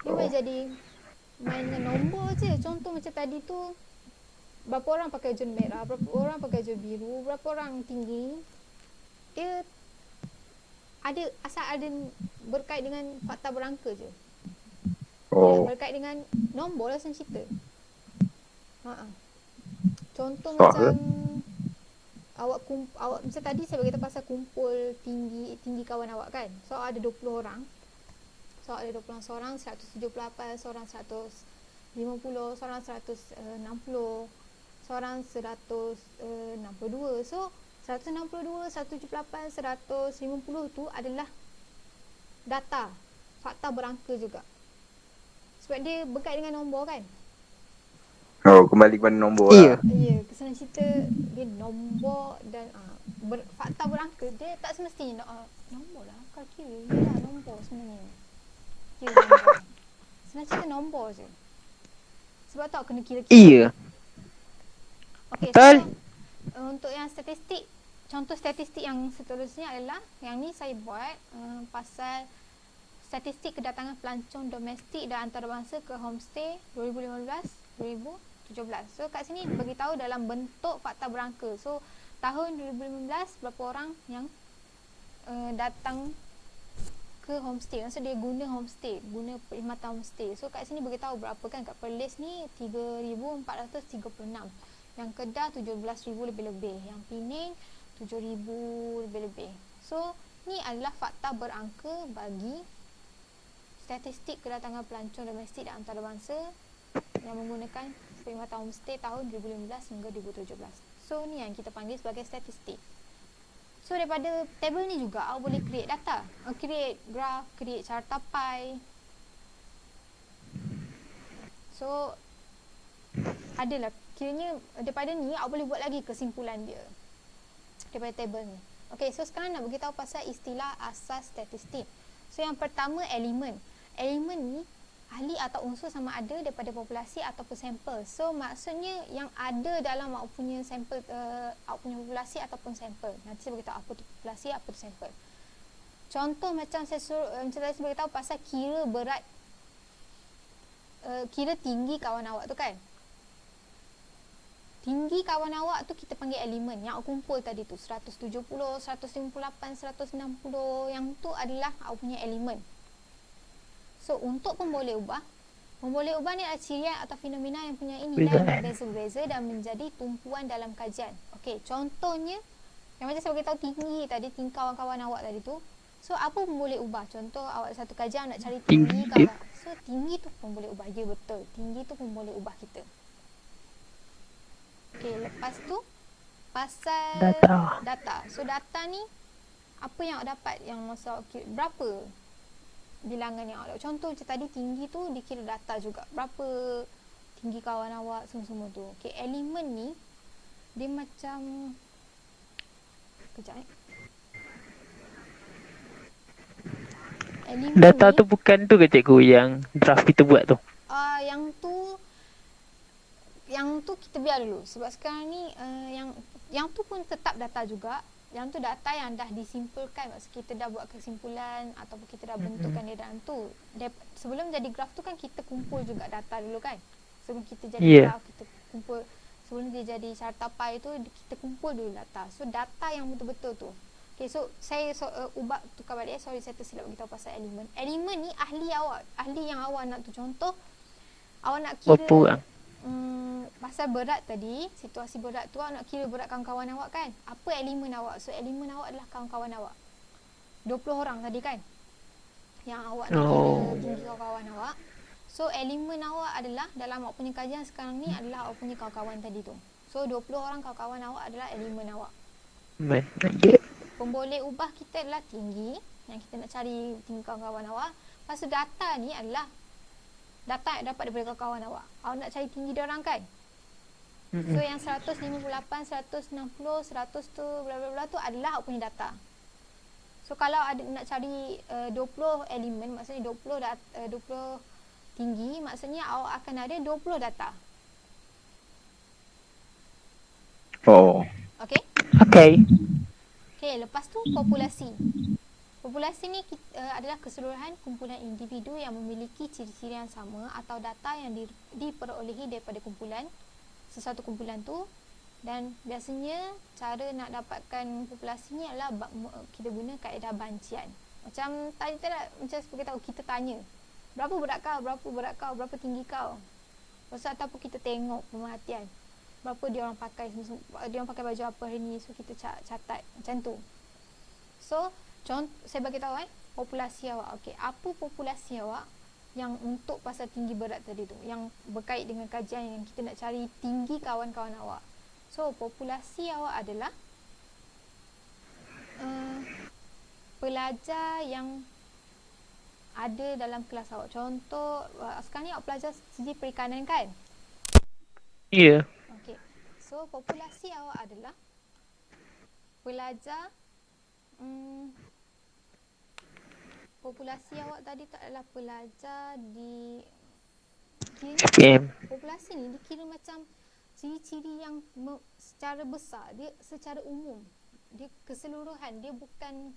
Dia boleh jadi main dengan nombor je. Contoh macam tadi tu, berapa orang pakai baju merah, berapa orang pakai baju biru, berapa orang tinggi. Dia ada, asal ada berkait dengan fakta berangka je. Oh. Berkait dengan nombor lah, senang cerita. Contoh Tak macam awak macam tadi saya beritahu pasal kumpul tinggi kawan awak kan. So ada 20 orang. So ada 20 orang, seorang 178, seorang 150, seorang 160, seorang 162. So 162, 178, 150 tu adalah data, fakta berangka juga. Sebab dia berkait dengan nombor kan. Oh, kembali kepada nombor Iya. lah. Ya, kesenangan cerita dia nombor dan fakta berangka. Dia tak semestinya nombor lah. Kalau kira, yelah nombor sebenarnya. Kira nombor. Senang cerita nombor je. Sebab tak kena kira-kira. Iya. Okay, Betul. so untuk yang statistik, contoh statistik yang seterusnya adalah yang ni saya buat pasal statistik kedatangan pelancong domestik dan antarabangsa ke homestay 2015-2017. So kat sini bagi tahu dalam bentuk fakta berangka. So tahun 2015 berapa orang yang datang ke homestay. Maksud dia guna homestay, guna perkhidmatan homestay. So kat sini bagi tahu berapa kan. Kat Perlis ni 3,436. Yang Kedah 17,000 lebih-lebih. Yang Pening 7,000 lebih-lebih. So ni adalah fakta berangka bagi statistik kedatangan pelancong domestik dan antarabangsa yang menggunakan perkhidmatan homestay tahun 2015 hingga 2017. So ni yang kita panggil sebagai statistik. So daripada table ni juga awak boleh create data, create graph, create carta pie. So adalah kiranya daripada ni awak boleh buat lagi kesimpulan dia daripada table ni. Okay, so sekarang nak beritahu pasal istilah asas statistik. So yang pertama, elemen. Elemen ni ahli atau unsur sama ada daripada populasi ataupun sampel. So maksudnya yang ada dalam awak punya sampel, awak punya populasi ataupun sampel. Nanti saya beritahu apa tu populasi, apa tu sampel. Contoh macam macam tadi saya beritahu pasal kira berat, kira tinggi kawan awak tu kan. Tinggi kawan awak tu kita panggil elemen. Yang awak kumpul tadi tu 170, 158, 160, yang tu adalah awak punya elemen. So untuk pemboleh ubah ni adalah cirian atau fenomena yang punya nilai yang berbeza-beza dan menjadi tumpuan dalam kajian. Okey, contohnya yang macam saya beritahu tinggi tadi, tinggi kawan-kawan awak tadi tu. So apa pemboleh ubah? Contoh awak satu kajian nak cari tinggi kawan. So tinggi tu pemboleh ubah. Ya betul, tinggi tu pemboleh ubah kita. Okey, lepas tu pasal data. So data ni apa yang awak dapat, yang masa berapa bilangan yang awak dapat. Contoh macam tadi tinggi tu dikira data juga. Berapa tinggi kawan awak semua-semua tu. Okey, elemen ni dia macam kejap elemen Data ni, tu bukan tu ke cikgu yang draft kita buat tu? yang tu kita biar dulu sebab sekarang ni yang tu pun tetap data juga. Yang tu data yang dah disimpulkan, maksud kita dah buat kesimpulan ataupun kita dah bentukkan dia dalam tu. Sebelum jadi graf tu kan kita kumpul juga data dulu kan. Sebelum kita jadi graf kita kumpul, sebelum dia jadi carta pie tu kita kumpul dulu data. So data yang betul-betul tu. Okay, so saya ubah tukar balik. Sorry, saya tersilap beritahu pasal elemen. Elemen ni ahli awak. Ahli yang awak nak tu. Contoh, awak nak kira Berapa orang? pasal berat tadi, situasi berat tu awak nak kira berat kawan-kawan awak kan. Apa elemen awak? So, elemen awak adalah kawan-kawan awak. 20 orang tadi kan? Yang awak nak kira tinggi kawan-kawan awak. So, elemen awak adalah dalam awak punya kajian sekarang ni adalah awak punya kawan-kawan tadi tu. So, 20 orang kawan-kawan awak adalah elemen awak. Pemboleh ubah kita adalah tinggi, yang kita nak cari tinggi kawan-kawan awak. Lepas tu data ni adalah data yang dapat daripada kawan-kawan awak. Awak nak cari tinggi dia orang kan? So yang 158, 160, 100 tu bla bla bla tu adalah awak punya data. So kalau ada nak cari 20 elemen, maksudnya 20 tinggi, maksudnya awak akan ada 20 data. Oh. Okey? Okay. Okey, lepas tu populasi. Populasi ni adalah keseluruhan kumpulan individu yang memiliki ciri-ciri yang sama atau data yang diperolehi daripada sesuatu kumpulan tu, dan biasanya cara nak dapatkan populasi ni adalah kita guna kaedah bancian. Macam tadi tak, macam seperti tahu kita tanya, berapa berat kau, berapa tinggi kau. Lepas tu ataupun kita tengok pemerhatian, berapa dia orang pakai baju apa hari ni, so kita catat macam tu. So contoh saya bagi tahu populasi awak. Okey, apa populasi awak yang untuk pasal tinggi berat tadi tu, yang berkait dengan kajian yang kita nak cari tinggi kawan-kawan awak. So populasi awak adalah pelajar yang ada dalam kelas awak. Contoh sekarang ni awak pelajar segi perikanan kan? Ya. Okey. So populasi awak adalah pelajar populasi awak tadi tak adalah pelajar di FPM. populasi ni dikira macam ciri-ciri yang secara besar, dia secara umum, dia keseluruhan, dia bukan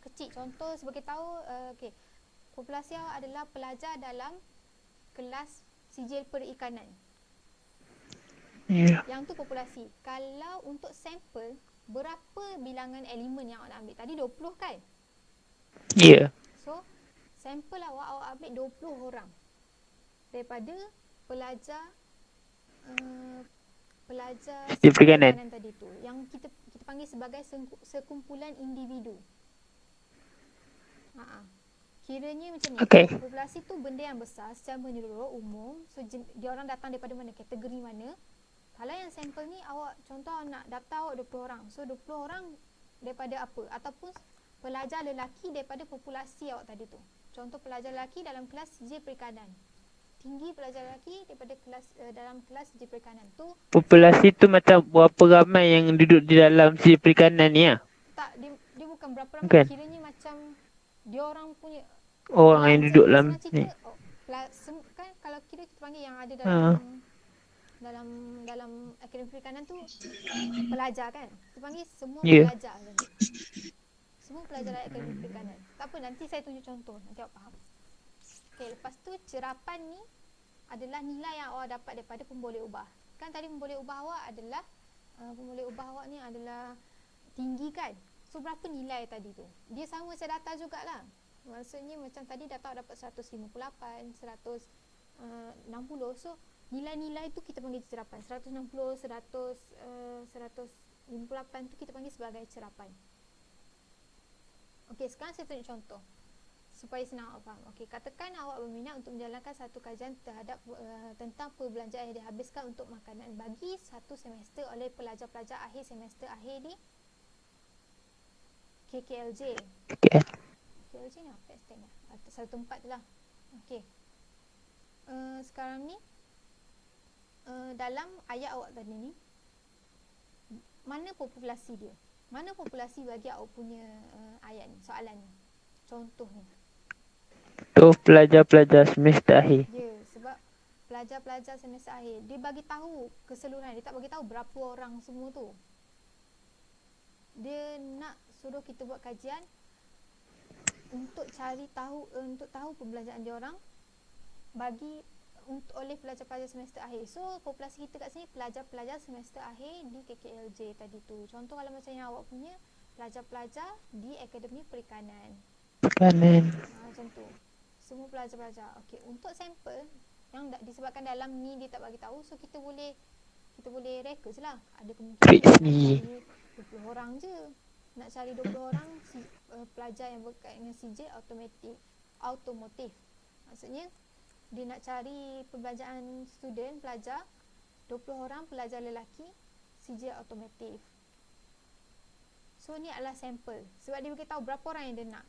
kecil. Contoh sebagai tahu, okey, populasi awak adalah pelajar dalam kelas sijil perikanan. Ya. Yang tu populasi. Kalau untuk sampel, berapa bilangan elemen yang awak nak ambil? Tadi 20 kan? Ya. So, sampel awak ambil 20 orang daripada pelajar Sijil perikanan tadi tu, yang kita panggil sebagai sekumpulan individu. Kiranya macam ni. Okay. Populasi tu benda yang besar secara menyeluruh umum. So dia orang datang daripada mana, kategori mana. Kalau yang sampel ni awak contoh nak data awak 20 orang. So 20 orang daripada apa? Ataupun pelajar lelaki daripada populasi awak tadi tu. Contoh pelajar lelaki dalam kelas sijil perikanan. Tinggi pelajar lelaki daripada kelas dalam kelas sijil perikanan tu. Populasi tu macam berapa ramai yang duduk di dalam sijil perikanan ni lah? Tak, dia bukan berapa ramai. Bukan. Kiranya macam dia orang punya Orang yang duduk dalam ni. Kan kalau kira kita panggil yang ada dalam akademi perikanan tu pelajar kan. Kita panggil semua pelajar kan. Semua pelajar akademi perikanan. Tak apa, nanti saya tunjuk contoh, nanti awak faham. Okey, lepas tu cerapan ni adalah nilai yang awak dapat daripada pemboleh ubah. Kan tadi pemboleh ubah awak adalah pemboleh ubah awak ni adalah tinggi kan. So berapa nilai tadi tu? Dia sama macam data jugalah. Maksudnya macam tadi data awak dapat 158, 160. So nilai-nilai tu kita panggil cerapan. 160, 158 tu kita panggil sebagai cerapan. Okey, sekarang saya tunjuk contoh supaya senang awak faham. Okey, katakan awak berminat untuk menjalankan satu kajian terhadap tentang perbelanjaan yang dihabiskan untuk makanan bagi satu semester oleh pelajar-pelajar akhir semester akhir di KKLJ. KKLJ ni apa stand satu tempat tu lah. Okey. Sekarang ni dalam ayat awak tadi ni, mana populasi dia? Mana populasi bagi awak punya ayat ni, soalan ni? Contohnya. Tu pelajar-pelajar semester akhir. Ya, sebab pelajar-pelajar semester akhir, dia bagi tahu keseluruhan, dia tak bagi tahu berapa orang semua tu. Dia nak suruh kita buat kajian untuk cari tahu, untuk tahu perbelanjaan dia orang oleh pelajar-pelajar semester akhir. So populasi kita kat sini pelajar-pelajar semester akhir di KKLJ tadi tu. Contoh kalau macam yang awak punya pelajar-pelajar di Akademi Perikanan. Kanan. Macam tu. Semua pelajar-pelajar. Okey, untuk sampel yang disebabkan dalam ni dia tak bagi tahu, so kita boleh reka je lah. Ada kemungkinan Tricks nak ni. cari 20 orang je. Nak cari 20 orang pelajar yang berkaitan dengan CJ automotif. Maksudnya dia nak cari perbelanjaan student pelajar 20 orang pelajar lelaki CJ automotif. So ni adalah sampel. Sebab dia beritahu berapa orang yang dia nak.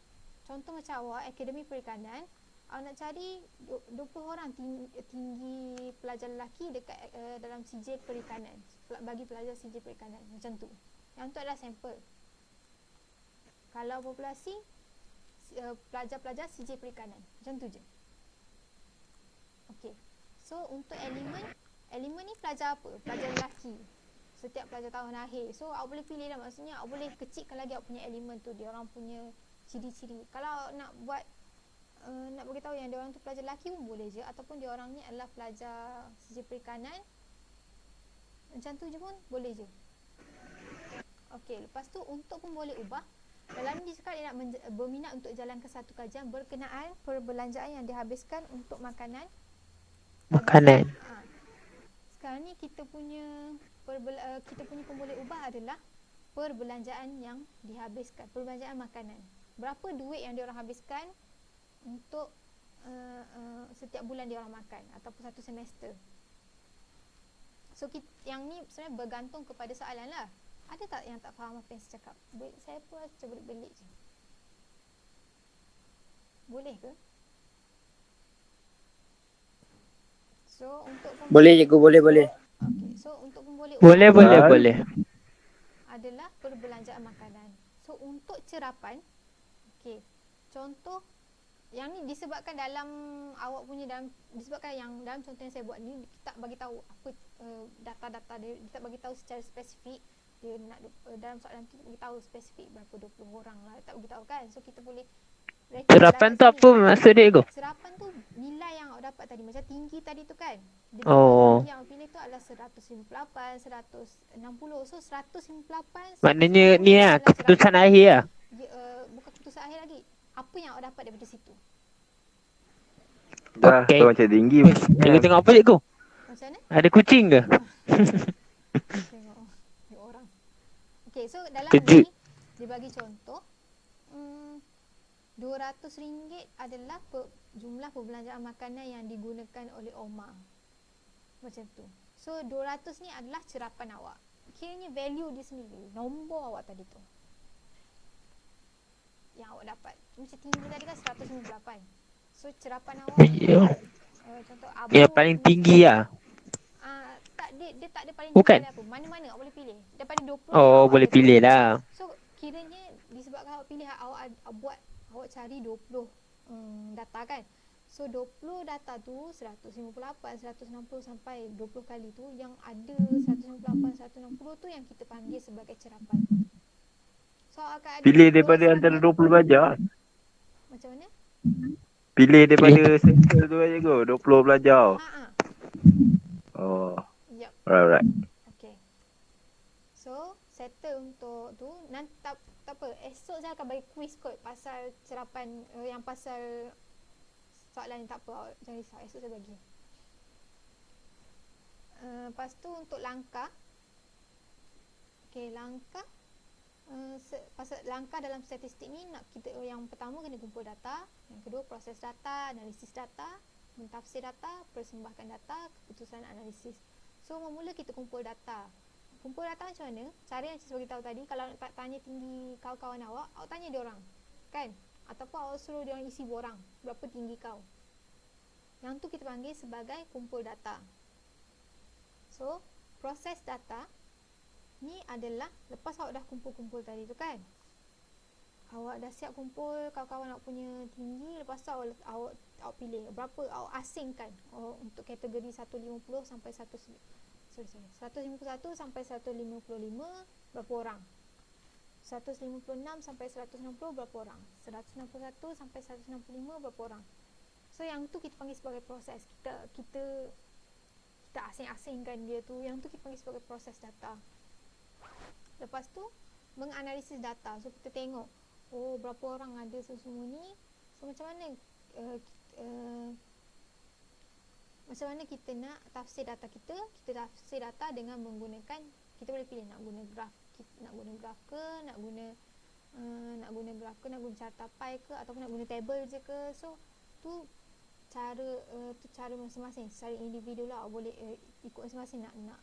Contoh macam awak Akademi Perikanan, awak nak cari 20 orang tinggi pelajar lelaki dekat dalam CJ Perikanan. Bagi pelajar CJ Perikanan. Macam tu. Yang tu adalah sampel. Kalau populasi pelajar-pelajar CJ Perikanan. Macam tu je. Okey. So untuk elemen ni pelajar apa? Pelajar lelaki. Setiap pelajar tahun akhir. So awak boleh pilih lah. Maksudnya awak boleh kecilkan lagi awak punya elemen tu. Dia orang punya ciri-ciri. Kalau nak buat nak beritahu yang dia orang tu pelajar lelaki pun boleh je. Ataupun dia orang ni adalah pelajar CJ Perikanan. Macam tu je pun boleh je. Okey, lepas tu untuk pun boleh ubah. Dalam ni cakap dia nak berminat untuk jalankan satu kajian berkenaan perbelanjaan yang dihabiskan untuk makanan. Makanan. Sekarang ni kita punya pun boleh ubah adalah perbelanjaan yang dihabiskan, perbelanjaan makanan. Berapa duit yang diorang habiskan untuk setiap bulan diorang makan ataupun satu semester. So yang ni sebenarnya bergantung kepada soalan lah. Ada tak yang tak faham apa yang saya cakap? Saya pun cuba belik je. Boleh ke? So untuk Boleh cikgu, boleh. Okey, so untuk pemboleh Boleh. adalah perbelanjaan makanan. So untuk cerapan, okey, contoh yang ni disebabkan dalam awak punya disebabkan yang dalam contoh yang saya buat ni kita tak bagi tahu apa data-data dia, kita bagi tahu secara spesifik. Dia nak dalam soalan tu bagi tahu spesifik berapa 20 orang lah, tak bagi tahu kan. So kita boleh Serapan tu apa maksud dia tu? Serapan tu nilai yang awak dapat tadi. Macam tinggi tadi tu kan. Oh. Tinggi yang awak pilih tu adalah 158, 160. So 158, Maknanya 160 ni lah adalah keputusan cerapan. akhir lah. Bukan keputusan akhir lagi. Apa yang awak dapat daripada situ? Dah, Okey. tu macam tinggi. Cikgu tengok apa cikgu? Macam mana? Ada kucing ke? Tengok orang. Okay, so dalam Kejut. ni dia bagi contoh RM200 adalah jumlah perbelanjaan makanan yang digunakan oleh Omar. Macam tu. So 200 ni adalah cerapan awak. Kiranya value dia sendiri, nombor awak tadi tu yang awak dapat. Macam tinggi tadi kan 158. So cerapan awak contoh abu Yang paling tinggi lah. tak, dia tak ada paling Bukan. tinggi apa. Mana-mana awak boleh pilih. Daripada 20 Oh, awak boleh ada tu. pilih lah. So kiranya disebabkan awak pilih, awak cari 20 data kan. So 20 data tu 158, 160 sampai 20 kali tu, yang ada 158, 160 tu yang kita panggil sebagai cerapan. So akan ada Pilih dua daripada sampel. antara 20 pelajar. Macam mana? Pilih daripada sampel tu aja ke? 20 pelajar. Oh, Yep. alright. Okay. So settle untuk tu. Nanti tak apa, esok saya akan bagi quiz kot pasal cerapan yang pasal soalan ni. Tak apa, jangan risau, esok saya bagi. Lepas tu untuk langkah. Okay, langkah pasal langkah dalam statistik ni, yang pertama kena kumpul data, yang kedua proses data, analisis data, mentafsir data, persembahkan data, keputusan analisis. So mula kita kumpul data. Kumpul data macam mana? Cara yang saya beritahu tadi, kalau nak tanya tinggi kawan-kawan awak tanya dia orang, kan? Ataupun awak suruh dia orang isi borang, berapa tinggi kau. Yang tu kita panggil sebagai kumpul data. So proses data ni adalah lepas awak dah kumpul-kumpul tadi tu kan, awak dah siap kumpul kawan-kawan awak punya tinggi. Lepas tu awak pilih berapa awak asingkan untuk kategori 150 sampai 151 sampai 155 berapa orang, 156 sampai 160 berapa orang, 161 sampai 165 berapa orang. So yang tu kita panggil sebagai proses. Kita asing-asingkan dia tu. Yang tu kita panggil sebagai proses data. Lepas tu menganalisis data. So kita tengok oh berapa orang ada semua ni. So macam mana macam mana kita nak tafsir data kita tafsir data dengan menggunakan, kita boleh pilih nak guna graf, nak guna graf ke, nak guna carta pie ke, ataupun nak guna table je ke. So tu cara masing-masing, secara individu lah boleh ikut masing-masing nak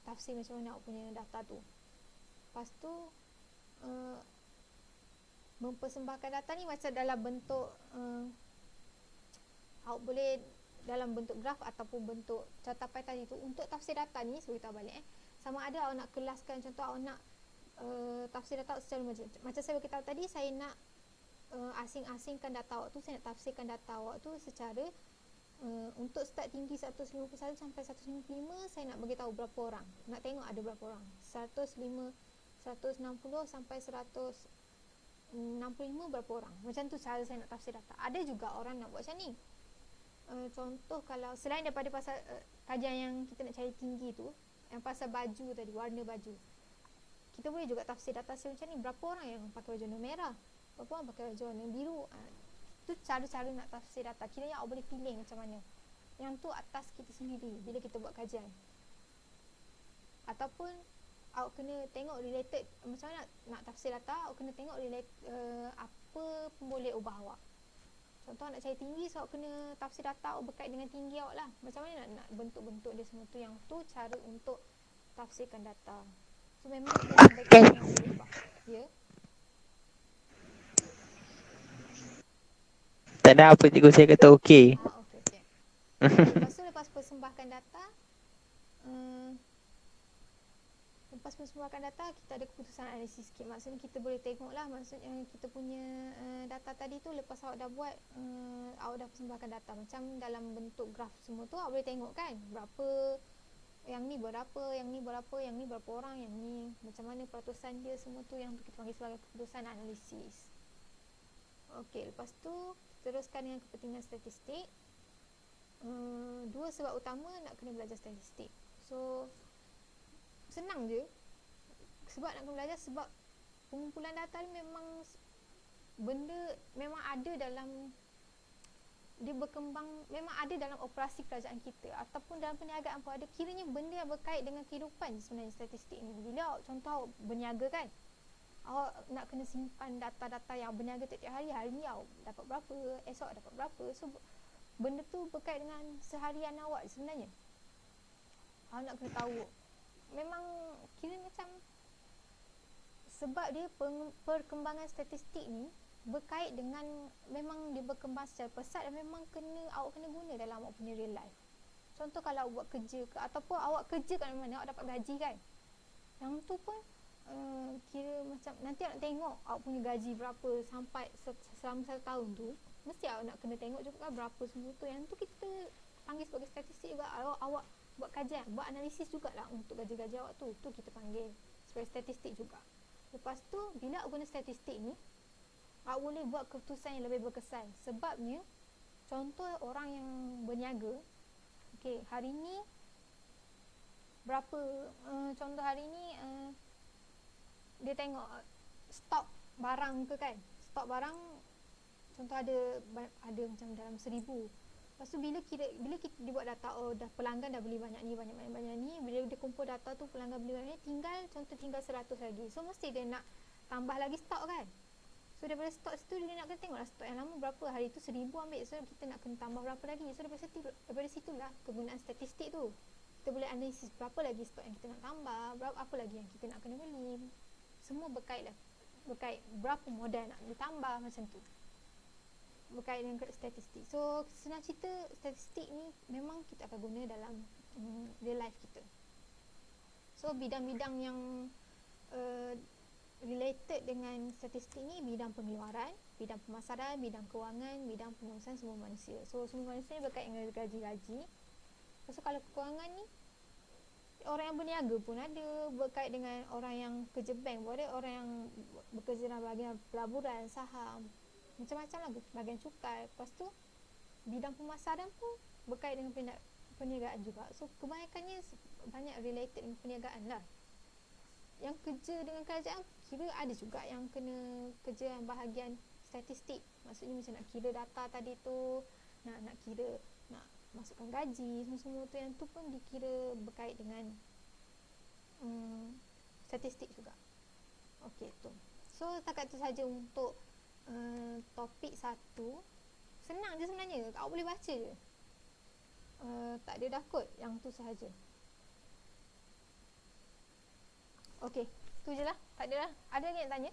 tafsir macam mana awak punya data tu. Lepas tu mempersembahkan data ni macam dalam bentuk awak boleh dalam bentuk graf ataupun bentuk carta pie tadi tu. Untuk tafsir data ni, saya beritahu balik sama ada awak nak kelaskan, contoh awak nak tafsir data secara macam saya beritahu tadi, saya nak asing-asingkan data awak tu, saya nak tafsirkan data awak tu secara untuk start tinggi 151 sampai 155, saya nak bagi tahu berapa orang, nak tengok ada berapa orang. 160 sampai 165 berapa orang. Macam tu cara saya nak tafsir data. Ada juga orang nak buat macam ni. Contoh kalau selain daripada pasal kajian yang kita nak cari tinggi tu, yang pasal baju tadi, warna baju, kita boleh juga tafsir data macam ni. Berapa orang yang pakai baju warna merah, berapa orang pakai baju warna biru. Tu cara-cara nak tafsir data. Kiranya awak boleh pilih macam mana. Yang tu atas kita sendiri bila kita buat kajian. Ataupun awak kena tengok related, macam mana nak tafsir data, awak kena tengok relate, apa pun boleh ubah awak. Contoh nak cari tinggi, so awak kena tafsir data awak berkait dengan tinggi awak lah. Macam mana nak bentuk-bentuk dia semua tu. Yang tu cara untuk tafsirkan data. So memang dia yang boleh ubah. Ya. Tak ada apa cikgu, saya kata okey. Okey. Lepas persembahkan data, kita ada keputusan analisis sikit. Maksudnya kita boleh tengok lah, maksudnya kita punya data tadi tu, lepas awak dah buat, awak dah persembahkan data macam dalam bentuk graf semua tu, awak boleh tengok kan berapa, yang ni berapa, yang ni berapa, yang ni berapa orang, yang ni macam mana peratusan dia, semua tu yang tu kita panggil sebagai keputusan analisis. Okey, lepas tu teruskan dengan kepentingan statistik. Dua sebab utama nak kena belajar statistik. So senang je. Sebab nak kena belajar, sebab pengumpulan data ni memang benda memang ada dalam, dia berkembang, memang ada dalam operasi kerajaan kita ataupun dalam perniagaan pun ada. Kiranya benda yang berkait dengan kehidupan sebenarnya statistik ni. Bila contoh awak berniaga kan, awak nak kena simpan data-data yang berniaga tiap-tiap hari. Hari ni awak dapat berapa, esok dapat berapa. So benda tu berkait dengan seharian awak sebenarnya. Awak nak kena tahu. Memang kira macam, sebab dia perkembangan statistik ni berkait dengan, memang dia berkembang secara pesat dan memang awak kena guna dalam awak punya real life. Contoh kalau awak buat kerja ke, ataupun awak kerja kat mana, awak dapat gaji kan. Yang tu pun kira macam nanti awak nak tengok awak punya gaji berapa sampai selama 1 tahun tu, mesti awak nak kena tengok juga kan berapa semua tu. Yang tu kita panggil sebagai statistik juga. Awak buat kajian, buat analisis jugalah untuk gaji-gaji awak tu. Tu kita panggil sebagai statistik juga. Lepas tu bila awak guna statistik ni, awak boleh buat keputusan yang lebih berkesan. Sebabnya contoh orang yang berniaga, okey, hari ni berapa, contoh hari ni dia tengok stok barang ke kan. Stok barang contoh ada macam dalam 1,000. Lepas tu bila kita dibuat data, oh dah pelanggan dah beli banyak ni, banyak ni, bila dia kumpul data tu pelanggan beli banyak ni, tinggal 100 lagi. So mesti dia nak tambah lagi stok kan. So daripada stok situ dia nak kena tengoklah stok yang lama berapa. Hari tu 1,000 ambil, so kita nak kena tambah berapa lagi. So daripada situlah kegunaan statistik tu. Kita boleh analisis berapa lagi stok yang kita nak tambah, apa lagi yang kita nak kena beli. Semua berkait berapa modal nak ditambah, macam tu. Berkait dengan statistik. So senang cerita, statistik ni memang kita akan guna dalam real life kita. So bidang-bidang yang related dengan statistik ni, bidang pengeluaran, bidang pemasaran, bidang kewangan, bidang pengurusan sumber manusia. So sumber manusia ni berkait dengan gaji-gaji. So kalau kewangan ni, orang yang berniaga pun ada, berkait dengan orang yang kerja bank pun ada, orang yang bekerja dalam bahagian pelaburan, saham, macam-macam lah, bahagian cukai. Lepas tu bidang pemasaran pun berkait dengan perniagaan juga. So kebanyakannya banyak related dengan perniagaan lah. yang kerja dengan kerajaan kira ada juga yang kena kerja yang bahagian statistik. Maksudnya macam nak kira data tadi tu, nak kira, nak masukkan gaji semua tu, yang tu pun dikira berkait dengan statistik juga. Okey tu. So setakat tu saja untuk topik 1. Senang je sebenarnya. Awak boleh baca je. Tak ada dah kot. Yang tu sahaja. Okey, tu je lah. Tak ada lah. Ada lagi yang tanya?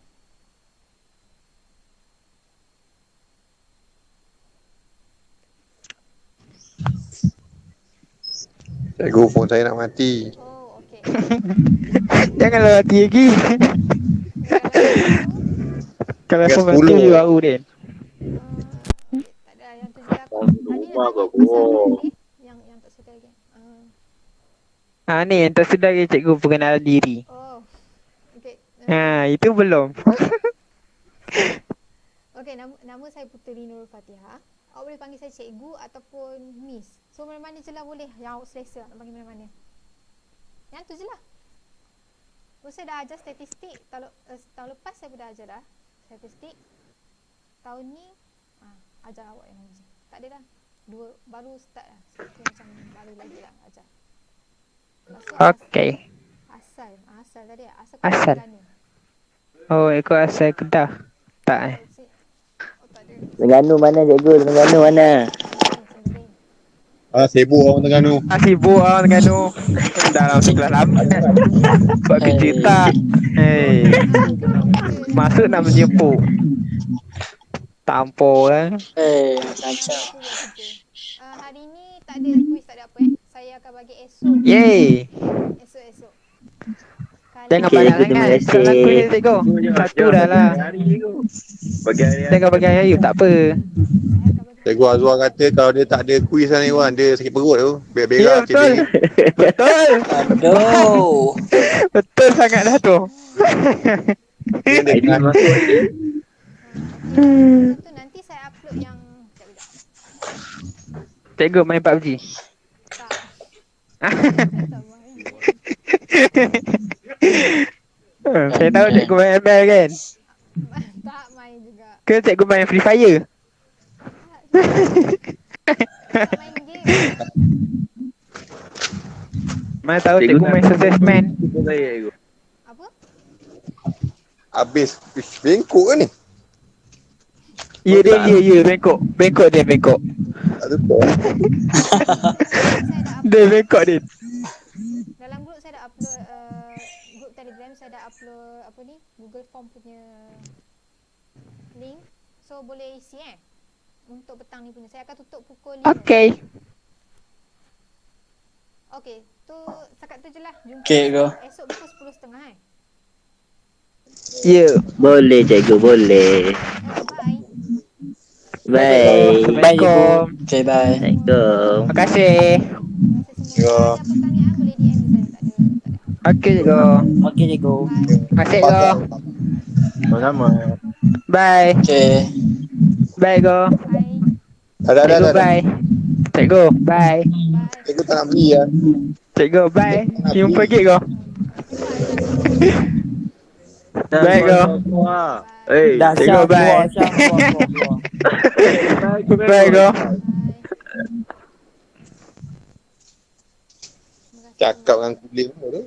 Cikgu, phone saya nak mati. Oh, okey. Janganlah mati lagi. Kalau Kalau Gas phone mati 10. beli baru Din. okey, tak ada. Yang tu je lah. Tadi nak tanya pasal apa lagi? Yang tak sedar lagi. Ni yang tak sedar lagi cikgu perkenalan diri. Oh, okey. Itu belum. Okey, nama saya Puteri Nurul Fatihah. Awak boleh panggil saya cikgu ataupun miss. So mana-mana je lah boleh. Yang awak selesa nak panggil mana-mana. Yang tu je lah. Saya dah ajar statistik. Tahun lepas saya dah ajar dah statistik. Tahun ni ajar awak yang lagi. Tak ada dah. Baru start lah. So, macam baru lagi lah ajar. Okey. Asal tadi. Asal. Asal. Oh, ikut asal Kedah. Tak Oh, tak ada. Terengganu mana cikgu? Terengganu mana? Sendiri. Sibuk orang Terengganu. Sibuk orang Terengganu. Dalam sekelas lama. Buat kerja tak. Masuk nak menjemput. Tampor kan. Macam. Hari ni tak ada kuis, tak ada apa Saya akan bagi esok. Yeay. Esok. Jangan Okey, banyak terima sangat. kasih. Kalau kuis cikgu. Satu dah lah. Jangan bagi hari tak apa. Cikgu Azwar kata kalau dia tak ada kuis ni Wan, dia sakit perut tu. Ya Berak-berak betul. Betul. Aduh. Betul sangat dah tu. Dia ada masuk lagi. Satu nanti saya upload yang sekejap. Cikgu main PUBG. Tak. Saya tak main. Saya tahu cikgu main ML kan. Tak main juga. Ke cikgu main Free Fire? Tak main game. Mana tahu cikgu main Success Man. Apa? habis. Bengkok ke ni? Ya bengkok dia bengkok. Tak tutup. Saya dah Dia bengkok dia. dalam grup saya dah upload grup Telegram saya dah upload apa ni Google Form punya link. So boleh isi untuk petang ni punya. Saya akan tutup pukul 5. Okey. Okey, tu setakat tu je lah. Jumpa Okey, go. esok pukul 10.30 Ya. Boleh cikgu, boleh. Bye. Bye. Assalamualaikum. Okay, bye. Assalamualaikum. Terima kasih. Terima kasih semua. Kalau ada pertanyaan boleh DM di saya. Tak ada. Okey cikgu. Okey cikgu. Bye. Terima kasih cikgu. Sama-sama. Bye. Okay. Bye cikgu. Bye. Cikgu bye. Cikgu bye. Bye. Cikgu tak nak beli lah. Cikgu bye. Jumpa lagi cikgu. Bye. Bye cikgu. Eh, dah cikgu bye. Bye cikgu. Bye. Cakap dengan kulit tu.